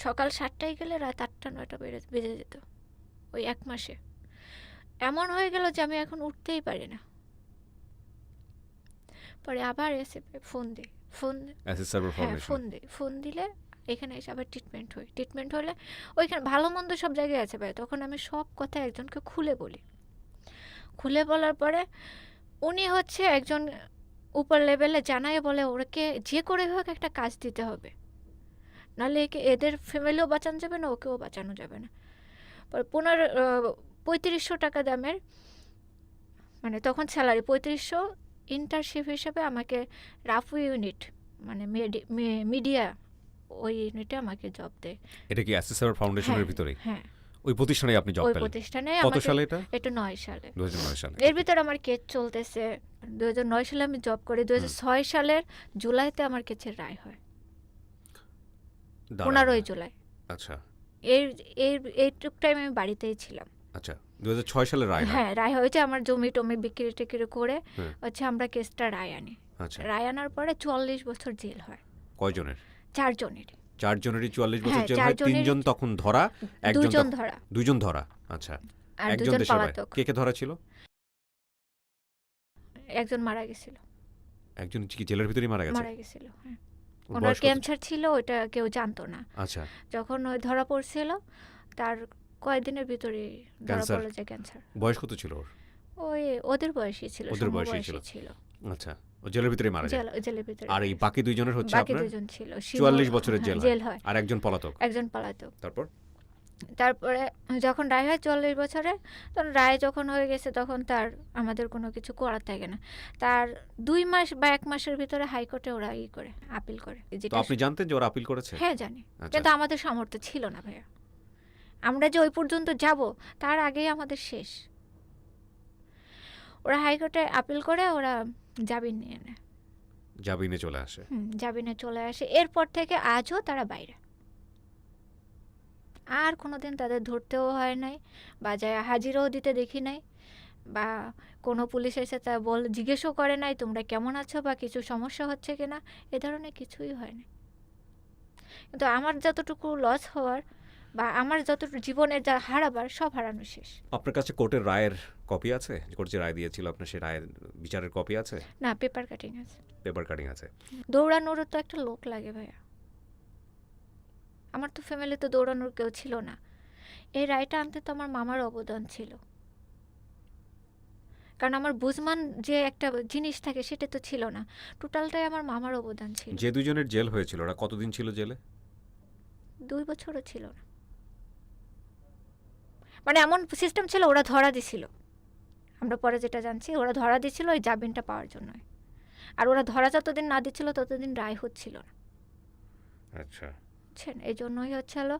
সকাল 7টায় গেলে রাত 8টা 9টা বেজে যেত। ওই 1 মাসে এমন হয়ে গেল যে আমি এখন উঠতেই পারি না। পরে আবার এসে ফোন দিই, ফোন দিলে এখানে এসে আবার ট্রিটমেন্ট হলে ওইখানে ভালো মন্দ সব জায়গায় আছে ভাই। তখন আমি সব কথা একজনকে খুলে বলি, খুলে বলার পরে উনি হচ্ছে একজন উপর লেভেলে জানায়, বলে ওকে যে করে হোক একটা কাজ দিতে হবে, নাহলে এদের ফ্যামিলিও বাঁচানো যাবে না, ওকেও বাঁচানো যাবে না। পরে 3500 টাকা দামের, মানে তখন স্যালারি 3500, ইন্টার্নশিপ হিসেবে আমাকে রাফু ইউনিট, মানে মিডিয়া, ওই ইউনিটে আমাকে জব দেয়। এটা কি অ্যাসেসর ফাউন্ডেশনের ভিতরে? হ্যাঁ, ওই প্রতিষ্ঠানে আপনি জব ওই পেলেন? প্রতিষ্ঠানে। কত সালে এটা? এটা 9 সালে। 2009 সালে। এর ভিতরে আমার কেস চলতেছে। 2009 সালে আমি জব করি, 2006 সালের জুলাইতে আমার কেসের রায় হয়, 15 জুলাই। আচ্ছা, এইটুক টাইম আমি বাড়িতেই ছিলাম। আচ্ছা, 2006 সালে রায়? হ্যাঁ, রায় হয়েছে। আমার জমি টমি বিক্রি টিক্রি করে হচ্ছে আমরা কেসটা রায় আনি। আচ্ছা, রায় আনার পরে 44 বছর জেল হয়। কয়জনের? 4 জনেরই। 4 জনেরই 44 বছর হ্যাঁ, জেল 4 হয়। জনেরই। 3 জন তখন ধরা, 2 জন ধরা। আচ্ছা, আর একজন 2 জন দেশে বাইরে। পলাতক। কে ধরা ছিল? একজন মারা গেছিল। একজন কি জেলের ভিতরেই মারা গেছে? হ্যাঁ। ওর ওনার বয়স কত? ক্যান্সার ছিল, ওটা কেউ জানতো না। আচ্ছা, যখন ওই ধরা পড়ছিল তার কয়েকদিনের ভিতরে ধরা ক্যান্সার? পড়লো যে ক্যান্সার। বয়স কত ছিল ওর? ওই ওদের বয়সী ছিল, ওদের বয়সী সমবয়সী ছিল। ছিল। আচ্ছা, ও জেলের ভিতরে মারা যায়। জেলের ভিতরে আর এই বাকি দুইজনের হচ্ছে বাকি আপনার দুজন ছিল 44 বছরের হ্যাঁ, জেল জেল হয় আর একজন পলাতক। একজন পলাতক। তারপরে যখন রায় হয় 40 বছরে, তখন রায় যখন হয়ে গেছে তখন তার আমাদের কোনো কিছু করার থাকে না। তার 2 মাস বা 1 মাসের ভিতরে হাইকোর্টে ওরা করে আপিল করে। তো আপনি জানতেন যে ওরা আপিল করেছে? হ্যাঁ জানি, আচ্ছা। কিন্তু আমাদের সামর্থ্য ছিল না ভাইয়া। আমরা যে ওই পর্যন্ত যাব তার আগেই আমাদের শেষ। ওরা হাইকোর্টে আপিল করে ওরা জামিন নিয়ে নেয়। জামিনে চলে আসে। জামিনে চলে আসে। এরপর থেকে আজও তারা বাইরে। আর কোনোদিন তাদের ধরতেও হয় নাই বা যায় হাজিরাও দিতে দেখি নাই, বা কোনো পুলিশ এসে তা জিজ্ঞেসও করে নাই তোমরা কেমন আছো বা কিছু সমস্যা হচ্ছে কিনা, এ ধরনের কিছুই হয় না। কিন্তু আমার যতটুকু লস হওয়ার বা আমার যতটুকু জীবনের যা হারাবার সব হারানো শেষ। আপনার কাছে কোর্টের রায়ের কপি আছে? কোর্ট যে রায় দিয়েছিল আপনার সেই রায়ের বিচারের কপি আছে? না, পেপার কাটিং আছে। পেপার কাটিং আছে। দৌড়ানোরও তো একটা লোক লাগে ভাইয়া। আমার তো ফ্যামিলিতে দৌড়ানোর কেউ ছিল না। এই রায়টা আনতে তো আমার মামার অবদান ছিল, কারণ আমার বুঝমান যে একটা জিনিস থাকে সেটা তো ছিল না। টোটালটাই আমার মামার অবদান ছিল। যে দুজনের জেল হয়েছিল ওরা কতদিন ছিল জেলে? 2 বছরও ছিল না। মানে এমন সিস্টেম ছিল, ওরা ধরা দিছিল। আমরা পরে যেটা জানছি, ওরা ধরা দিছিল ওই জামিনটা পাওয়ার জন্য। আর ওরা ধরা যতদিন না দিচ্ছিল ততদিন রায় হচ্ছিল না। আচ্ছা, বুঝছেন? এই জন্যই হচ্ছে হলো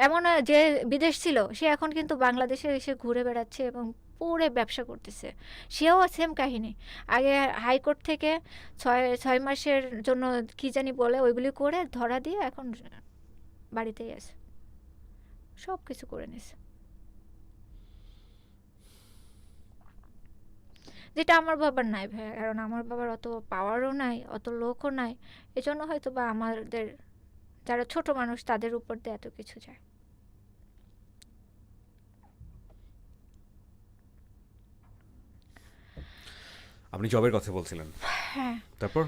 এমন যে বিদেশ ছিল সে এখন কিন্তু বাংলাদেশে এসে ঘুরে বেড়াচ্ছে এবং পুরো ব্যবসা করতেছে। সেও সেম কাহিনী। আগে হাইকোর্ট থেকে 6 মাসের জন্য কি জানি বলে ওইগুলি করে ধরা দিয়ে এখন বাড়িতেই আছে, সব কিছু করে নিছে। যেটা আমার বাবার নাই ভাইয়া, কারণ আমার বাবার অত পাওয়ারও নাই, অত লোকও নাই। এজন্য হয়তো বা আমাদের যারা ছোট মানুষ তাদের উপর দিয়ে এত কিছু যায়। আপনি জবের কথা বলছিলেন। হ্যাঁ, তারপর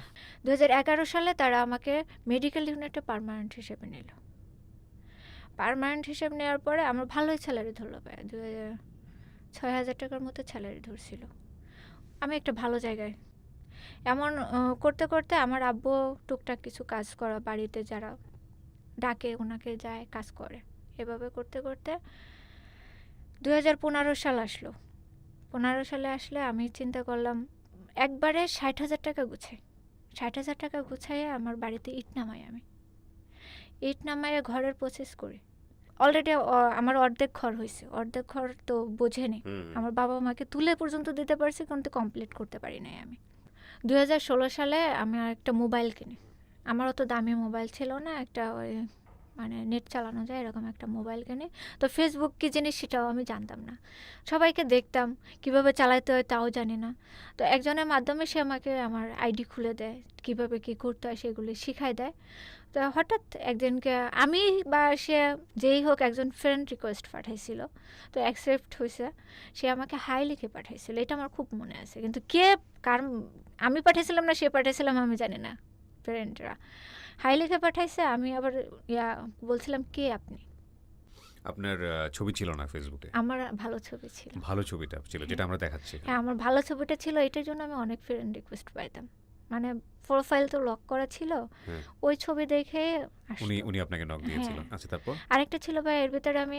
2011 সালে তারা আমাকে মেডিকেল ইউনিটে পার্মানেন্ট হিসেবে নিল। পার্মানেন্ট হিসেবে নেওয়ার পরে আমার ভালোই স্যালারি ধরলো ভাইয়া, 6,000 টাকার মতো স্যালারি ধরছিল। আমি একটা ভালো জায়গায় এমন করতে করতে আমার আব্বু টুকটাক কিছু কাজ করা, বাড়িতে যারা ডাকে ওনাকে যায় কাজ করে, এভাবে করতে করতে 2015 সাল আসলো। 15 সালে আসলে আমি চিন্তা করলাম একবারে 60,000 টাকা গুছাই। 60,000 টাকা গুছাইয়ে আমার বাড়িতে ইট নামাই। আমি ইট নামাইয়ে ঘরের প্রসেস করি। অলরেডি আমার অর্ধেক ঘর হয়েছে, অর্ধেক ঘর তো বোঝেনি। আমার বাবা মাকে তুলে পর্যন্ত দিতে পারছি, কিন্তু কমপ্লিট করতে পারি নাই আমি। 2016 সালে আমি একটা মোবাইল কিনি। আমার অত দামি মোবাইল ছিল না, একটা ওই মানে নেট চালানো যায় এরকম একটা মোবাইল কিনি। তো ফেসবুক কী জিনিস সেটাও আমি জানতাম না, সবাইকে দেখতাম কীভাবে চালাতে হয় তাও জানি না। তো একজনের মাধ্যমে সে আমাকে আমার আইডি খুলে দেয়, কীভাবে কী করতে হয় সেগুলি শিখাই দেয়। তো হঠাৎ একদিনকে আমি বা সে যেই হোক একজন ফ্রেন্ড রিকোয়েস্ট পাঠাইছিল, তো অ্যাকসেপ্ট হয়েছে। সে আমাকে হাই লিখে পাঠাইছিল, এটা আমার খুব মনে আছে। কিন্তু কে কার, আমি পাঠাইছিলাম না সে পাঠাইছিলাম আমি জানি না। ফ্রেন্ডরা হাই লিখে পাঠাইছে, আমি আবার বলছিলাম কে আপনি। আপনার ছবি ছিল না ফেসবুকে? আমার ভালো ছবি ছিল। ভালো ছবিটা ছিল যেটা আমরা দেখাচ্ছি। হ্যাঁ, আমার ভালো ছবিটা ছিল, এটার জন্য আমি অনেক ফ্রেন্ড রিকোয়েস্ট পাইতাম। মানে প্রোফাইল তো লক করা ছিল, ওই ছবি দেখে উনি আপনাকে নক দিয়েছিল। আচ্ছা, তারপর আরেকটা ছিল ভাই, এর ভিতরে আমি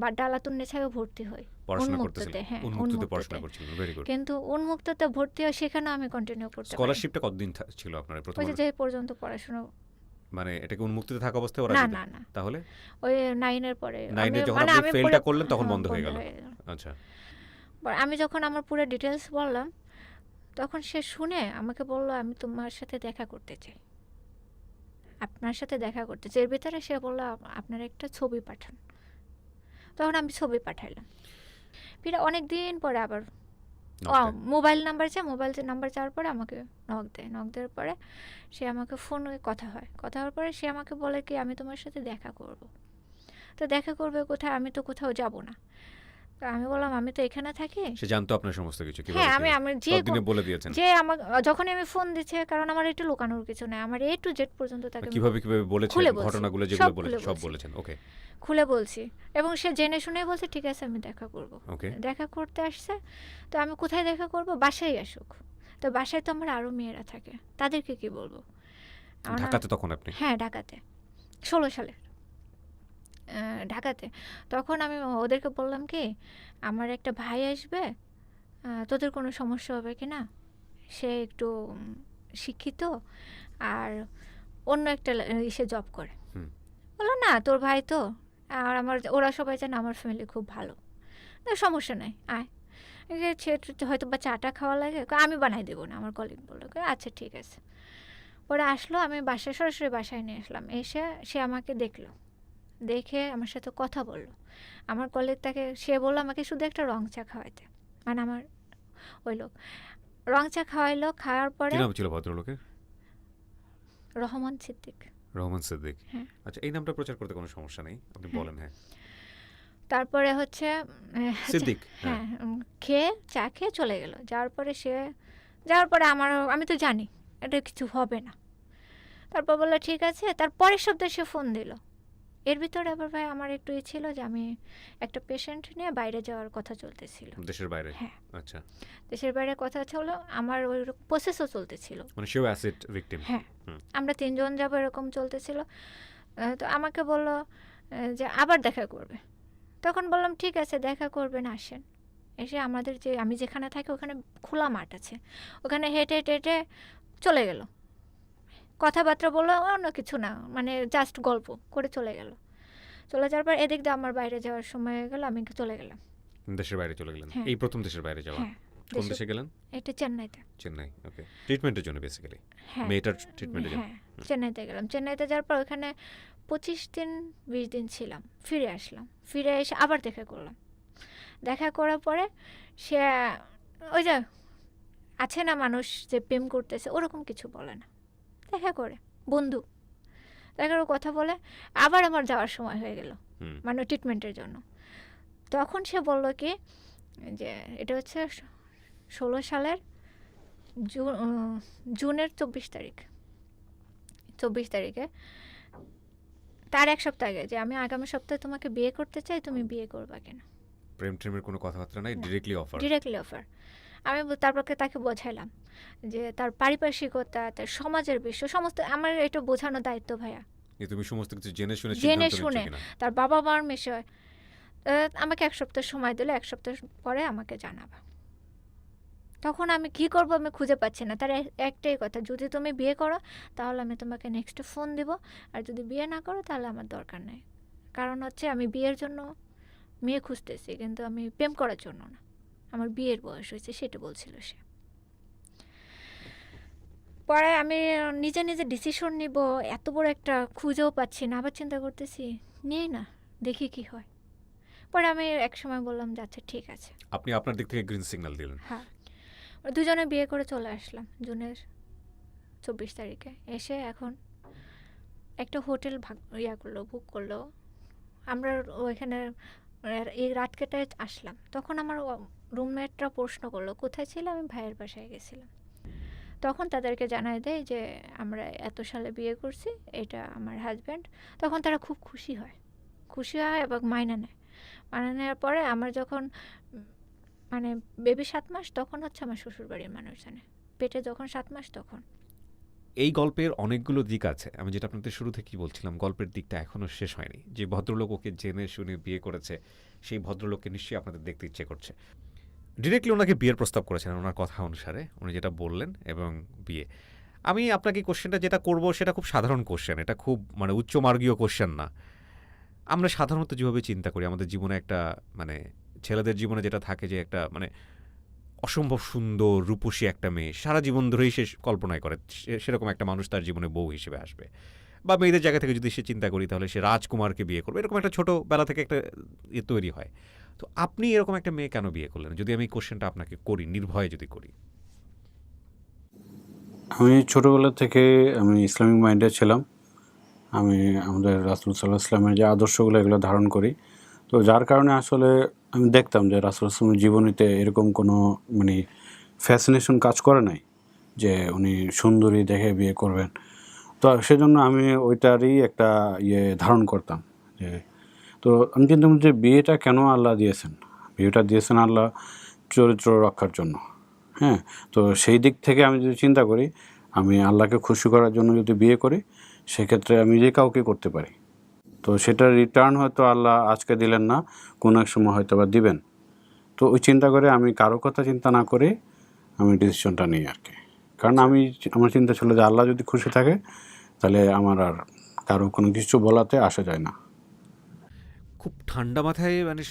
বাড্ডা আলাতুন নেছায় ভর্তি হই। পড়াশোনা করতেছিলেন? হ্যাঁ, উন্মুক্ততে পড়াশোনা করছিলেন। Very good. কিন্তু উন্মুক্ততে ভর্তি হয় সেখানেও আমি কন্টিনিউ করতে পারি। স্কলারশিপটা কতদিন ছিল আপনার প্রথম? ওই যে পর্যন্ত পড়াশোনা। মানে এটাকে উন্মুক্ততে থাকা অবস্থায় ওরা না দিত? না না, তাহলে ওই 9 এর পরে 9 এ যখন মানে আপনি আমি ফেলটা করলেন তখন বন্ধ হয়ে গেল। আচ্ছা, আমি যখন আমার পুরো ডিটেলস বললাম তখন সে শুনে আমাকে বলল আমি তোমার সাথে দেখা করতে চাই, আপনার সাথে দেখা করতে চাই। এর ভিতরে সে বলল আপনার একটা ছবি পাঠান। তখন আমি ছবি পাঠাইলাম। ফির অনেক দিন পরে আবার মোবাইল নাম্বার চাওয়ার পরে আমাকে নক দেয়। নক দেওয়ার পরে সে আমাকে ফোনে কথা হওয়ার পরে সে আমাকে বলে কি আমি তোমার সাথে দেখা করব। তো দেখা করবে কোথায়, আমি তো কোথাও যাব না। তো আমি বললাম আমি তো এখানে থাকি। সে জানতো আপনার সমস্ত কিছু? হ্যাঁ, আমি যে বলে দিয়েছেন যে আমার যখনই আমি ফোন দিচ্ছে, কারণ আমার একটু লুকানোর কিছু নাই, আমার A to Z পর্যন্ত তাকে কিভাবে বলেছেন, ঘটনাগুলো যেগুলো বলেছেন সব বলেছেন? ওকে, খুলে বলছি এবং সে জেনে শুনে বলছে ঠিক আছে আমি দেখা করব। ওকে। দেখা করতে আসছে, তো আমি কোথায় দেখা করব, বাসায় আসুক। তো বাসায় তো আমার আরও মেয়েরা থাকে, তাদেরকে কি বলবো? আমার না- ঢাকাতে তখন আপনি? হ্যাঁ, ঢাকাতে 16 সালের ঢাকাতে। তখন আমি ওদেরকে বললাম কি, আমার একটা ভাই আসবে, তোদের কোনো সমস্যা হবে কি না? সে একটু শিক্ষিত আর অন্য একটা ইসে জব করে। হুম। বললো না, তোর ভাই তো, আর আমার ওরা সবাই জানে আমার ফ্যামিলি খুব ভালো, না সমস্যা নাই, আয়। সে হয়তো বা চাটা খাওয়া লাগে, আমি বানাই দেবো না, আমার কলিগ বললো আচ্ছা ঠিক আছে। পরে আসলো, আমি বাসায় সরাসরি বাসায় নিয়ে আসলাম। এসে সে আমাকে দেখলো, দেখে আমার সাথে কথা বললো। আমার কলিগ তাকে, সে বললো আমাকে শুধু একটা রং চা খাওয়াইতে, মানে আমার ওই লোক রং চা খাওয়াইলো। খাওয়ার পরে কি নাম ছিল ভদ্রলোকের? রহমান সিদ্দিক। রহমান সিদ্দিক। হ্যাঁ। আচ্ছা, এই নামটা প্রচার করতে কোনো সমস্যা নেই, আপনি বলেন। হ্যাঁ, তারপরে হচ্ছে সিদ্দিক। হ্যাঁ, হ্যাঁ, খেয়ে চা খেয়ে চলে গেল। যাওয়ার পরে আমি তো জানি এটা কিছু হবে না। তারপর বললো ঠিক আছে। তার পরের সপ্তাহে সে ফোন দিল। এর ভিতরে আবার ভাই আমার একটু ছিল যে আমি একটা পেশেন্ট নিয়ে বাইরে যাওয়ার কথা চলতেছিল। দেশের বাইরে? হ্যাঁ, আচ্ছা, দেশের বাইরে কথা ছিল, আমার ওই প্রসেসও চলতেছিল। মানে সেও অ্যাসিড ভিকটিম? হ্যাঁ, হুম। আমরা 3 জন যাবো এরকম চলতেছিল। তো আমাকে বলল যে আবার দেখা করবে। তখন বললাম ঠিক আছে, দেখা করবেন, আসেন। এসে আমাদের আমি যেখানে থাকি ওখানে খোলা মাঠ আছে, ওখানে হেঁটে হেঁটে হেঁটে চলে গেল। কথাবার্তা বললো, অন্য কিছু না, মানে জাস্ট গল্প করে চলে গেল। চলে যাওয়ার পর এদিক দিয়ে আমার বাইরে যাওয়ার সময় হয়ে গেল, আমি চলে গেলাম। দেশের বাইরে চলে গেলেন? হ্যাঁ। এই প্রথম দেশের বাইরে যাওয়া? হ্যাঁ, কোন দেশে গেলেন? এটা চেন্নাইতে। চেন্নাই। ওকে, ট্রিটমেন্টের জন্য বেসিক্যালি? হ্যাঁ, মেয়েটার ট্রিটমেন্টের জন্য? হ্যাঁ, চেন্নাইতে গেলাম। চেন্নাইতে যাওয়ার পর ওখানে 25 দিন 20 দিন ছিলাম। ফিরে আসলাম। ফিরে এসে আবার দেখা করলাম। দেখা করার পরে সে ওই যে আছে না মানুষ যে প্রেম করতেছে, ওরকম কিছু বলে না। দেখা করে বন্ধু, দেখা করে কথা বলে। আবার আমার যাওয়ার সময় হয়ে গেল, হুম। মানে ট্রিটমেন্টের জন্য। তখন সে বলল কি যে এটা হচ্ছে 16 সালের জুনের 24 তারিখে, তার এক সপ্তাহ আগে, যে আমি আগামী সপ্তাহে তোমাকে বিয়ে করতে চাই, তুমি বিয়ে করবা কিনা। প্রেম ট্রেমের কোনো কথাবার্তা নাই, না। Directly offer? Directly offer. আমি তারপরে তাকে বোঝাইলাম যে তার পারিপার্শ্বিকতা, তার সমাজের বিষয় সমস্ত আমার এটা বোঝানো দায়িত্ব ভাইয়া। যে তুমি সমস্ত কিছু জেনে শুনে জেনে সিদ্ধান্ত নিচ্ছ শুনে কিনা। তার বাবা মার বিষয়। আমাকে 1 সপ্তাহ সময় দিলে, 1 সপ্তাহ পরে আমাকে জানাবা। তখন আমি কি করব আমি খুঁজে পাচ্ছি না। তার একটাই কথা, যদি তুমি বিয়ে করো তাহলে আমি তোমাকে নেক্সট ফোন দিব, আর যদি বিয়ে না করো তাহলে আমার দরকার নেই। কারণ হচ্ছে আমি বিয়ের জন্য মেয়ে খুঁজতেছি, কিন্তু আমি প্রেম করার জন্য না। আমার বিয়ের বয়স হয়েছে, সেটা বলছিল সে। পরে আমি নিজে নিজে ডিসিশন নিব, এত বড় একটা খুঁজেও পাচ্ছি না, আবার চিন্তা করতেছি নিই না, দেখি কি হয়। পরে আমি এক সময় বললাম যে আচ্ছা ঠিক আছে। আপনি আপনার দিক থেকে গ্রিন সিগন্যাল দিলেন? হ্যাঁ, দুজনে বিয়ে করে চলে আসলাম জুনের 24 তারিখে। এসে এখন একটা হোটেল বুক করলো। আমরা ওইখানে এই রাত কেটে আসলাম। তখন আমার রুমমেটরা প্রশ্ন করলো কোথায় ছিল, আমি ভাইয়ের বাসায় গেছিলাম। তখন তাদেরকে জানাই দেয় যে আমরা এত সালে বিয়ে করছি, এটা আমার হাজব্যান্ড। তখন তারা খুব খুশি হয় এবং মাইনা নেয়। মাইনা নেওয়ার পরে আমার যখন মানে বেবি 7 মাস, তখন হচ্ছে আমার শ্বশুরবাড়ির মানুষ জানে। পেটে যখন 7 মাস তখন। এই গল্পের অনেকগুলো দিক আছে। আমি যেটা আপনাদের শুরু থেকেই বলছিলাম, গল্পের দিকটা এখনও শেষ হয়নি। যে ভদ্রলোক ওকে জেনে শুনে বিয়ে করেছে, সেই ভদ্রলোককে নিশ্চয়ই আপনাদের দেখতে ইচ্ছে করছে। ডিরেক্টলি ওনাকে বিয়ের প্রস্তাব করেছেন ওনার কথা অনুসারে, উনি যেটা বললেন, এবং বিয়ে। আমি আপনাকে কোশ্চেনটা যেটা করব সেটা খুব সাধারণ কোশ্চেন, এটা খুব মানে উচ্চমার্গীয় কোশ্চেন না। আমরা সাধারণত যেভাবে চিন্তা করি আমাদের জীবনে একটা মানে ছেলেদের জীবনে যেটা থাকে যে একটা মানে অসম্ভব সুন্দর রূপসী একটা মেয়ে সারা জীবন ধরেই সে কল্পনায় করে সেরকম একটা মানুষ তার জীবনে বউ হিসেবে আসবে, বা মেয়েদের জায়গা থেকে যদি সে চিন্তা করি তাহলে সে রাজকুমারকে বিয়ে করবে, এরকম একটা ছোটোবেলা থেকে একটা তৈরি হয়। তো আপনি এরকম একটা মেয়ে কেন বিয়ে করলেন, যদি আমি কোশ্চেনটা আপনাকে করি, নির্ভয়ে যদি করি? আমি ছোটোবেলা থেকে আমি ইসলামিক মাইন্ডে ছিলাম। আমি আমাদের রাসূল সাল্লাল্লাহু আলাইহি ওয়াসাল্লামের যে আদর্শগুলো এগুলো ধারণ করি। তো যার কারণে আসলে আমি দেখতাম যে রাসূল সাল্লাল্লাহু আলাইহি ওয়াসাল্লামের জীবনীতে এরকম কোনো মানে ফ্যাসিনেশন কাজ করে নাই যে উনি সুন্দরী দেখে বিয়ে করবেন। তো সেজন্য আমি ওইটারই একটা ধারণ করতাম যে, তো আমি কিন্তু যে বিয়েটা কেন আল্লাহ দিয়েছেন, বিয়েটা দিয়েছেন আল্লাহ চরিত্র রক্ষার জন্য। হ্যাঁ, তো সেই দিক থেকে আমি যদি চিন্তা করি, আমি আল্লাহকে খুশি করার জন্য যদি বিয়ে করি, সেক্ষেত্রে আমি যে কাউকে করতে পারি। তো সেটার রিটার্ন হয়তো আল্লাহ আজকে দিলেন না, কোনো এক সময় হয়তো বা দিবেন। তো ওই চিন্তা করে আমি কারো কথা চিন্তা না করে আমি ডিসিশনটা নিই আর কি। কারণ আমার চিন্তা ছিল যে আল্লাহ যদি খুশি থাকে, তাহলে আমার আর কারো কোনো কিছু বলাতে আসা যায় না। খুব ঠান্ডা মাথায় মানে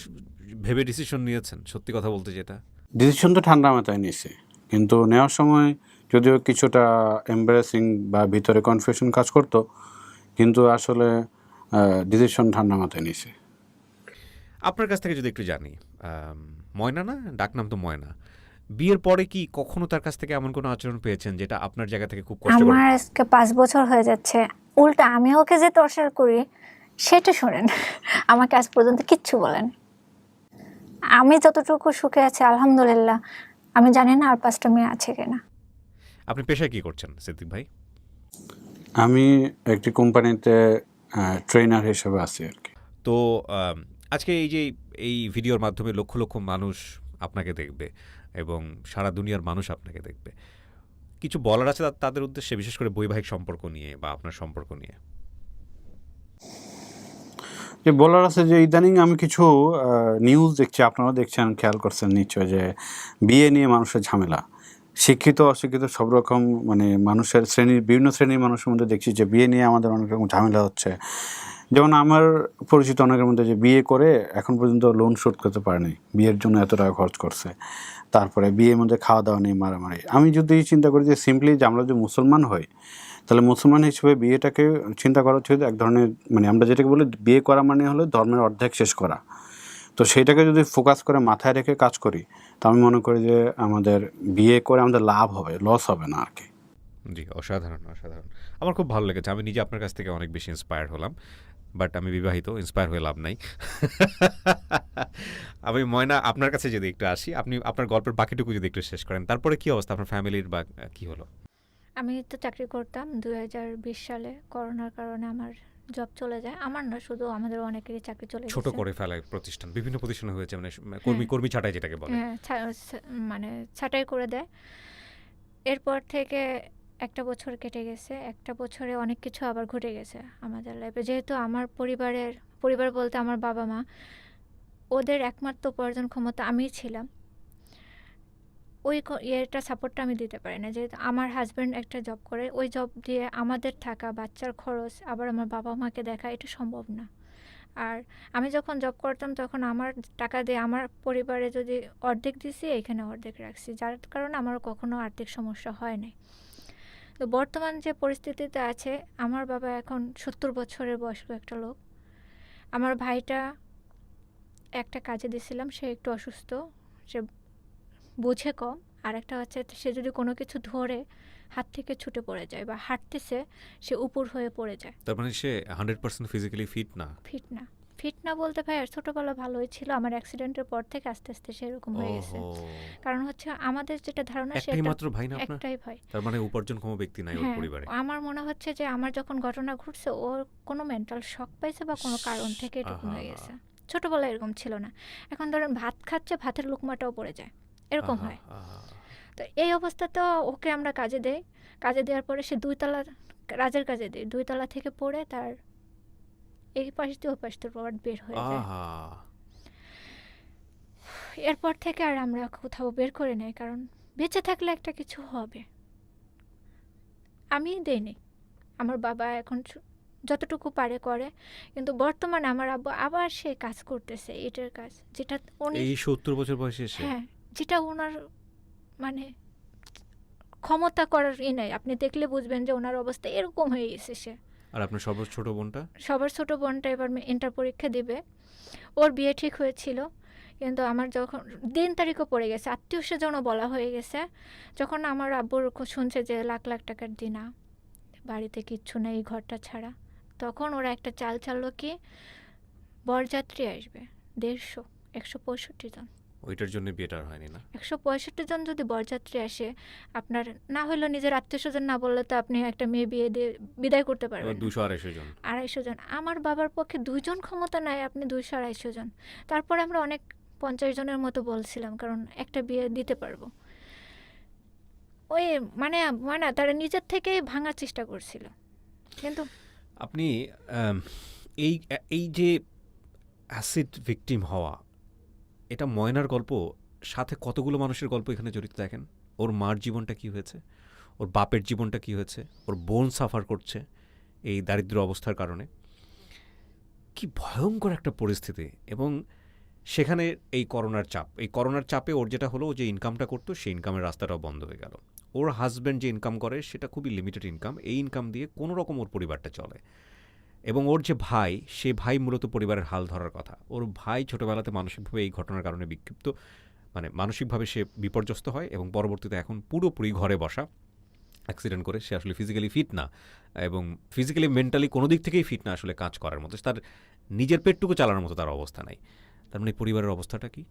ভেবে ডিসিশন নিয়েছেন, সত্যি কথা বলতে যেটা। ডিসিশন তো ঠান্ডা মাথায় নিয়েছি, কিন্তু নেওয়ার সময় যদিও কিছুটা এম্বারেসিং বা ভিতরে কনফিউশন কাজ করতো, কিন্তু আসলে ডিসিশন ঠান্ডা মাথায় নিয়েছি। আপনার কাছ থেকে যদি একটু জানি, ময়না না, ডাকনাম তো ময়না, বিয়ের পরে কি কখনো তার কাছ থেকে এমন কোনো আচরণ পেয়েছেন যেটা আপনার জায়গা থেকে খুব কষ্ট আমার আজকে 5 বছর হয়ে যাচ্ছে, উল্টা আমি ওকে যে টর্চার করি সেটা শোনেন। আমাকে আজ পর্যন্ত কিচ্ছু বলেন। আমি যতটুকু সুখে আছি আলহামদুলিল্লাহ, আমি জানি না আর 5টা মেয়ে আছে কিনা। আপনি পেশায় কি করছেন সিদ্দিক ভাই? আমি একটি কোম্পানিতে ট্রেনার হিসেবে আছি আর কি। তো আজকে এই যে এই ভিডিওর মাধ্যমে লক্ষ লক্ষ মানুষ আপনাকে দেখবে এবং সারা দুনিয়ার মানুষ আপনাকে দেখবে, কিছু বলার আছে তাদের উদ্দেশ্যে, বিশেষ করে বৈবাহিক সম্পর্ক নিয়ে বা আপনার সম্পর্ক নিয়ে? যে বলার আছে যে ইদানিং আমি কিছু নিউজ দেখছি, আপনারা দেখছেন, খেয়াল করছেন নিশ্চয়, যে বিয়ে নিয়ে মানুষের ঝামেলা। শিক্ষিত অশিক্ষিত সব রকম মানে মানুষের বিভিন্ন শ্রেণীর মানুষের মধ্যে দেখছি যে বিয়ে নিয়ে আমাদের অনেক রকম ঝামেলা হচ্ছে। যেমন আমার পরিচিত অনেকের মধ্যে যে বিয়ে করে এখন পর্যন্ত লোন শোধ করতে পারেনি, বিয়ের জন্য এত টাকা খরচ করছে, তারপরে বিয়ের মধ্যে খাওয়া দাওয়া নেই, মারামারি। আমি যদি চিন্তা করি যে সিম্পলি যে আমরা যদি মুসলমান হই, তাহলে মুসলমান হিসেবে বিয়েটাকে চিন্তা করা হচ্ছে এক ধরনের, মানে আমরা যেটাকে বলি বিয়ে করা মানে হলো ধর্মের অর্ধেক শেষ করা। তো সেইটাকে যদি ফোকাস করে মাথায় রেখে কাজ করি, তো আমি মনে করি যে আমাদের বিয়ে করে আমাদের লাভ হবে, লস হবে না আর কি। জি, অসাধারণ অসাধারণ। আমার খুব ভালো লেগেছে। আমি নিজে আপনার কাছ থেকে অনেক বেশি ইন্সপায়ার্ড হলাম। বাট আমি বিবাহিত, ইন্সপায়ার হয়ে লাভ নাই। আমি ময়না আপনার কাছে যদি একটু আসি, আপনি আপনার গল্পের বাকিটুকু যদি একটু শেষ করেন। তারপরে কি অবস্থা আপনার ফ্যামিলির, বা কি হলো? আমি তো চাকরি করতাম 2020 সালে, করোনার কারণে আমার জব চলে যায়। আমার না, শুধু আমাদের অনেকেরই চাকরি চলে ছোট গেছে। করে ফেলায় প্রতিষ্ঠান, বিভিন্ন প্রতিষ্ঠানে হয়েছে, মানে হ্যাঁ। কর্মী ছাঁটাই যেটাকে বলে। হ্যাঁ, মানে ছাঁটাই করে দেয়। এরপর থেকে 1টা বছর কেটে গেছে। 1টা বছরে অনেক কিছু আবার ঘটে গেছে আমাদের লাইফে। যেহেতু আমার পরিবার বলতে আমার বাবা-মা, ওদের একমাত্র উপার্জন ক্ষমতা আমিই ছিলাম। ওই ইয়েটা সাপোর্টটা আমি দিতে পারি না। যেহেতু আমার হাসব্যান্ড একটা জব করে, ওই জব দিয়ে আমাদের থাকা, বাচ্চার খরচ, আবার আমার বাবা-মাকে দেখা, এটা সম্ভব না। আর আমি যখন জব করতাম তখন আমার টাকা দিয়ে আমার পরিবারে যদি অর্ধেক দিছি, এখানে অর্ধেক রাখছি, যার কারণে আমার কখনো আর্থিক সমস্যা হয় নাই। তো বর্তমান যে পরিস্থিতিতে আছে, আমার বাবা এখন 70 বছরের বয়স্ক একটা লোক। আমার ভাইটা একটা কাজে দিছিলাম, সে একটু অসুস্থ, সে বুঝে কম। আর একটা হচ্ছে সে যদি কোনো কিছু ধরে হাত থেকে ছুটে পড়ে যায়, বা হাঁটতেছে সে উপর হয়ে পড়ে যায়। তার মানে সে 100% ফিজিক্যালি ফিট না? ফিট না বলতে ভাই, আর ছোটোবেলা ভালোই ছিল, আমার অ্যাক্সিডেন্টের পর থেকে আস্তে আস্তে সেরকম হয়ে গেছে। কারণ হচ্ছে আমাদের যেটা ধারণা, একটাই মাত্র ভাই না আপনার? একটাই ভাই। তার মানে উপার্জনক্ষম ব্যক্তি নাই ওর হ্যাঁ, পরিবারে? আমার মনে হচ্ছে যে আমার যখন ঘটনা ঘটছে, ওর কোনো মেন্টাল শক পাইছে বা কোনো কারণ থেকে এরকম হয়ে গেছে। ছোটোবেলায় এরকম ছিল না। এখন ধরেন ভাত খাচ্ছে, ভাতের লুকমাটাও পড়ে যায়, এরকম হয়। তো এই অবস্থাতে ওকে আমরা কাজে দেই। কাজে দেওয়ার পরে সে 2 তলা, রাজের কাজে দিই, 2 তলা থেকে পড়ে তার এই পাশ দিয়ে ওই পাশ দিয়ে রড বের হয়ে যায়। এরপর থেকে আর আমরা কোথাও বের করে নেই, কারণ বেঁচে থাকলে একটা কিছু হবে। আমি দেইনি, আমার বাবা এখন যতটুকু পারে করে, কিন্তু বর্তমানে আমার আব্বু আবার সে কাজ করতেছে, এটার কাজ, যেটা উনি এই 70 বছর বয়সে এসে? হ্যাঁ, যেটা ওনার মানে ক্ষমতা করার নেই। আপনি দেখলে বুঝবেন যে ওনার অবস্থা এরকম হয়ে গেছে। সে আর আপনার সবার ছোট বোনটা? সবার ছোট বোনটা এবার ইন্টার পরীক্ষা দিবে, ওর বিয়ে ঠিক হয়েছিল, কিন্তু আমার যখন দিন তারিখও পড়ে গেছে, আত্মীয় স্বজনও বলা হয়ে গেছে। যখন আমার আব্বুর শুনছে যে লাখ লাখ টাকার দিনা, বাড়িতে কিচ্ছু নেই ঘরটা ছাড়া, তখন ওরা একটা চাল চাললো কি বরযাত্রী আসবে 150, 165 জন। ওইটার জন্য বিয়েটা হয়নি না? 165 জন যদি বরযাত্রী আসে, আপনার না হলেও নিজের আত্মীয় স্বজন না বললে তো আপনি একটা মেয়ে বিয়ে দিয়ে বিদায় করতে পারবেন 200-250 জন। 250 জন। আমার বাবার পক্ষে 2 জন ক্ষমতা নাই, আপনি 200-250 জন। তারপরে আমরা অনেক 50 জনের মতো বলছিলাম, কারণ একটা বিয়ে দিতে পারবো। ওই মানে মানে তারা নিজের থেকেই ভাঙার চেষ্টা করছিল, কিন্তু আপনি আম, এই এই যে অ্যাসিড ভিকটিম হওয়া, এটা ময়নার গল্প, সাথে কতগুলো মানুষের গল্প এখানে জড়িত দেখেন। ওর মার জীবনটা কি হয়েছে, ওর বাপের জীবনটা কি হয়েছে, ওর বোন সাফার করছে এই দারিদ্র অবস্থার কারণে। কি ভয়ঙ্কর একটা পরিস্থিতি। এবং সেখানে এই করোনার চাপে ওর যেটা হলো, ও যে ইনকামটা করতো সেই ইনকামের রাস্তাটাও বন্ধ হয়ে গেল। ওর হাজব্যান্ড যে ইনকাম করে সেটা খুবই লিমিটেড ইনকাম, এই ইনকাম দিয়ে কোনো রকম ওর পরিবারটা চলে। এবং ওর যে ভাই, সে ভাই মূলত পরিবারের হাল ধরার কথা। ওর ভাই ছোটোবেলাতে মানসিকভাবে এই ঘটনার কারণে বিক্ষিপ্ত, মানে মানসিকভাবে সে বিপর্যস্ত হয় এবং পরবর্তীতে এখন পুরোপুরি ঘরে বসা, অ্যাক্সিডেন্ট করে। সে আসলে ফিজিক্যালি ফিট না, এবং ফিজিক্যালি মেন্টালি কোনো দিক থেকেই ফিট না আসলে কাজ করার মতো। তার নিজের পেটটুকু চালানোর মতো তার অবস্থা নাই। তার মানে পরিবারের অবস্থাটা কি?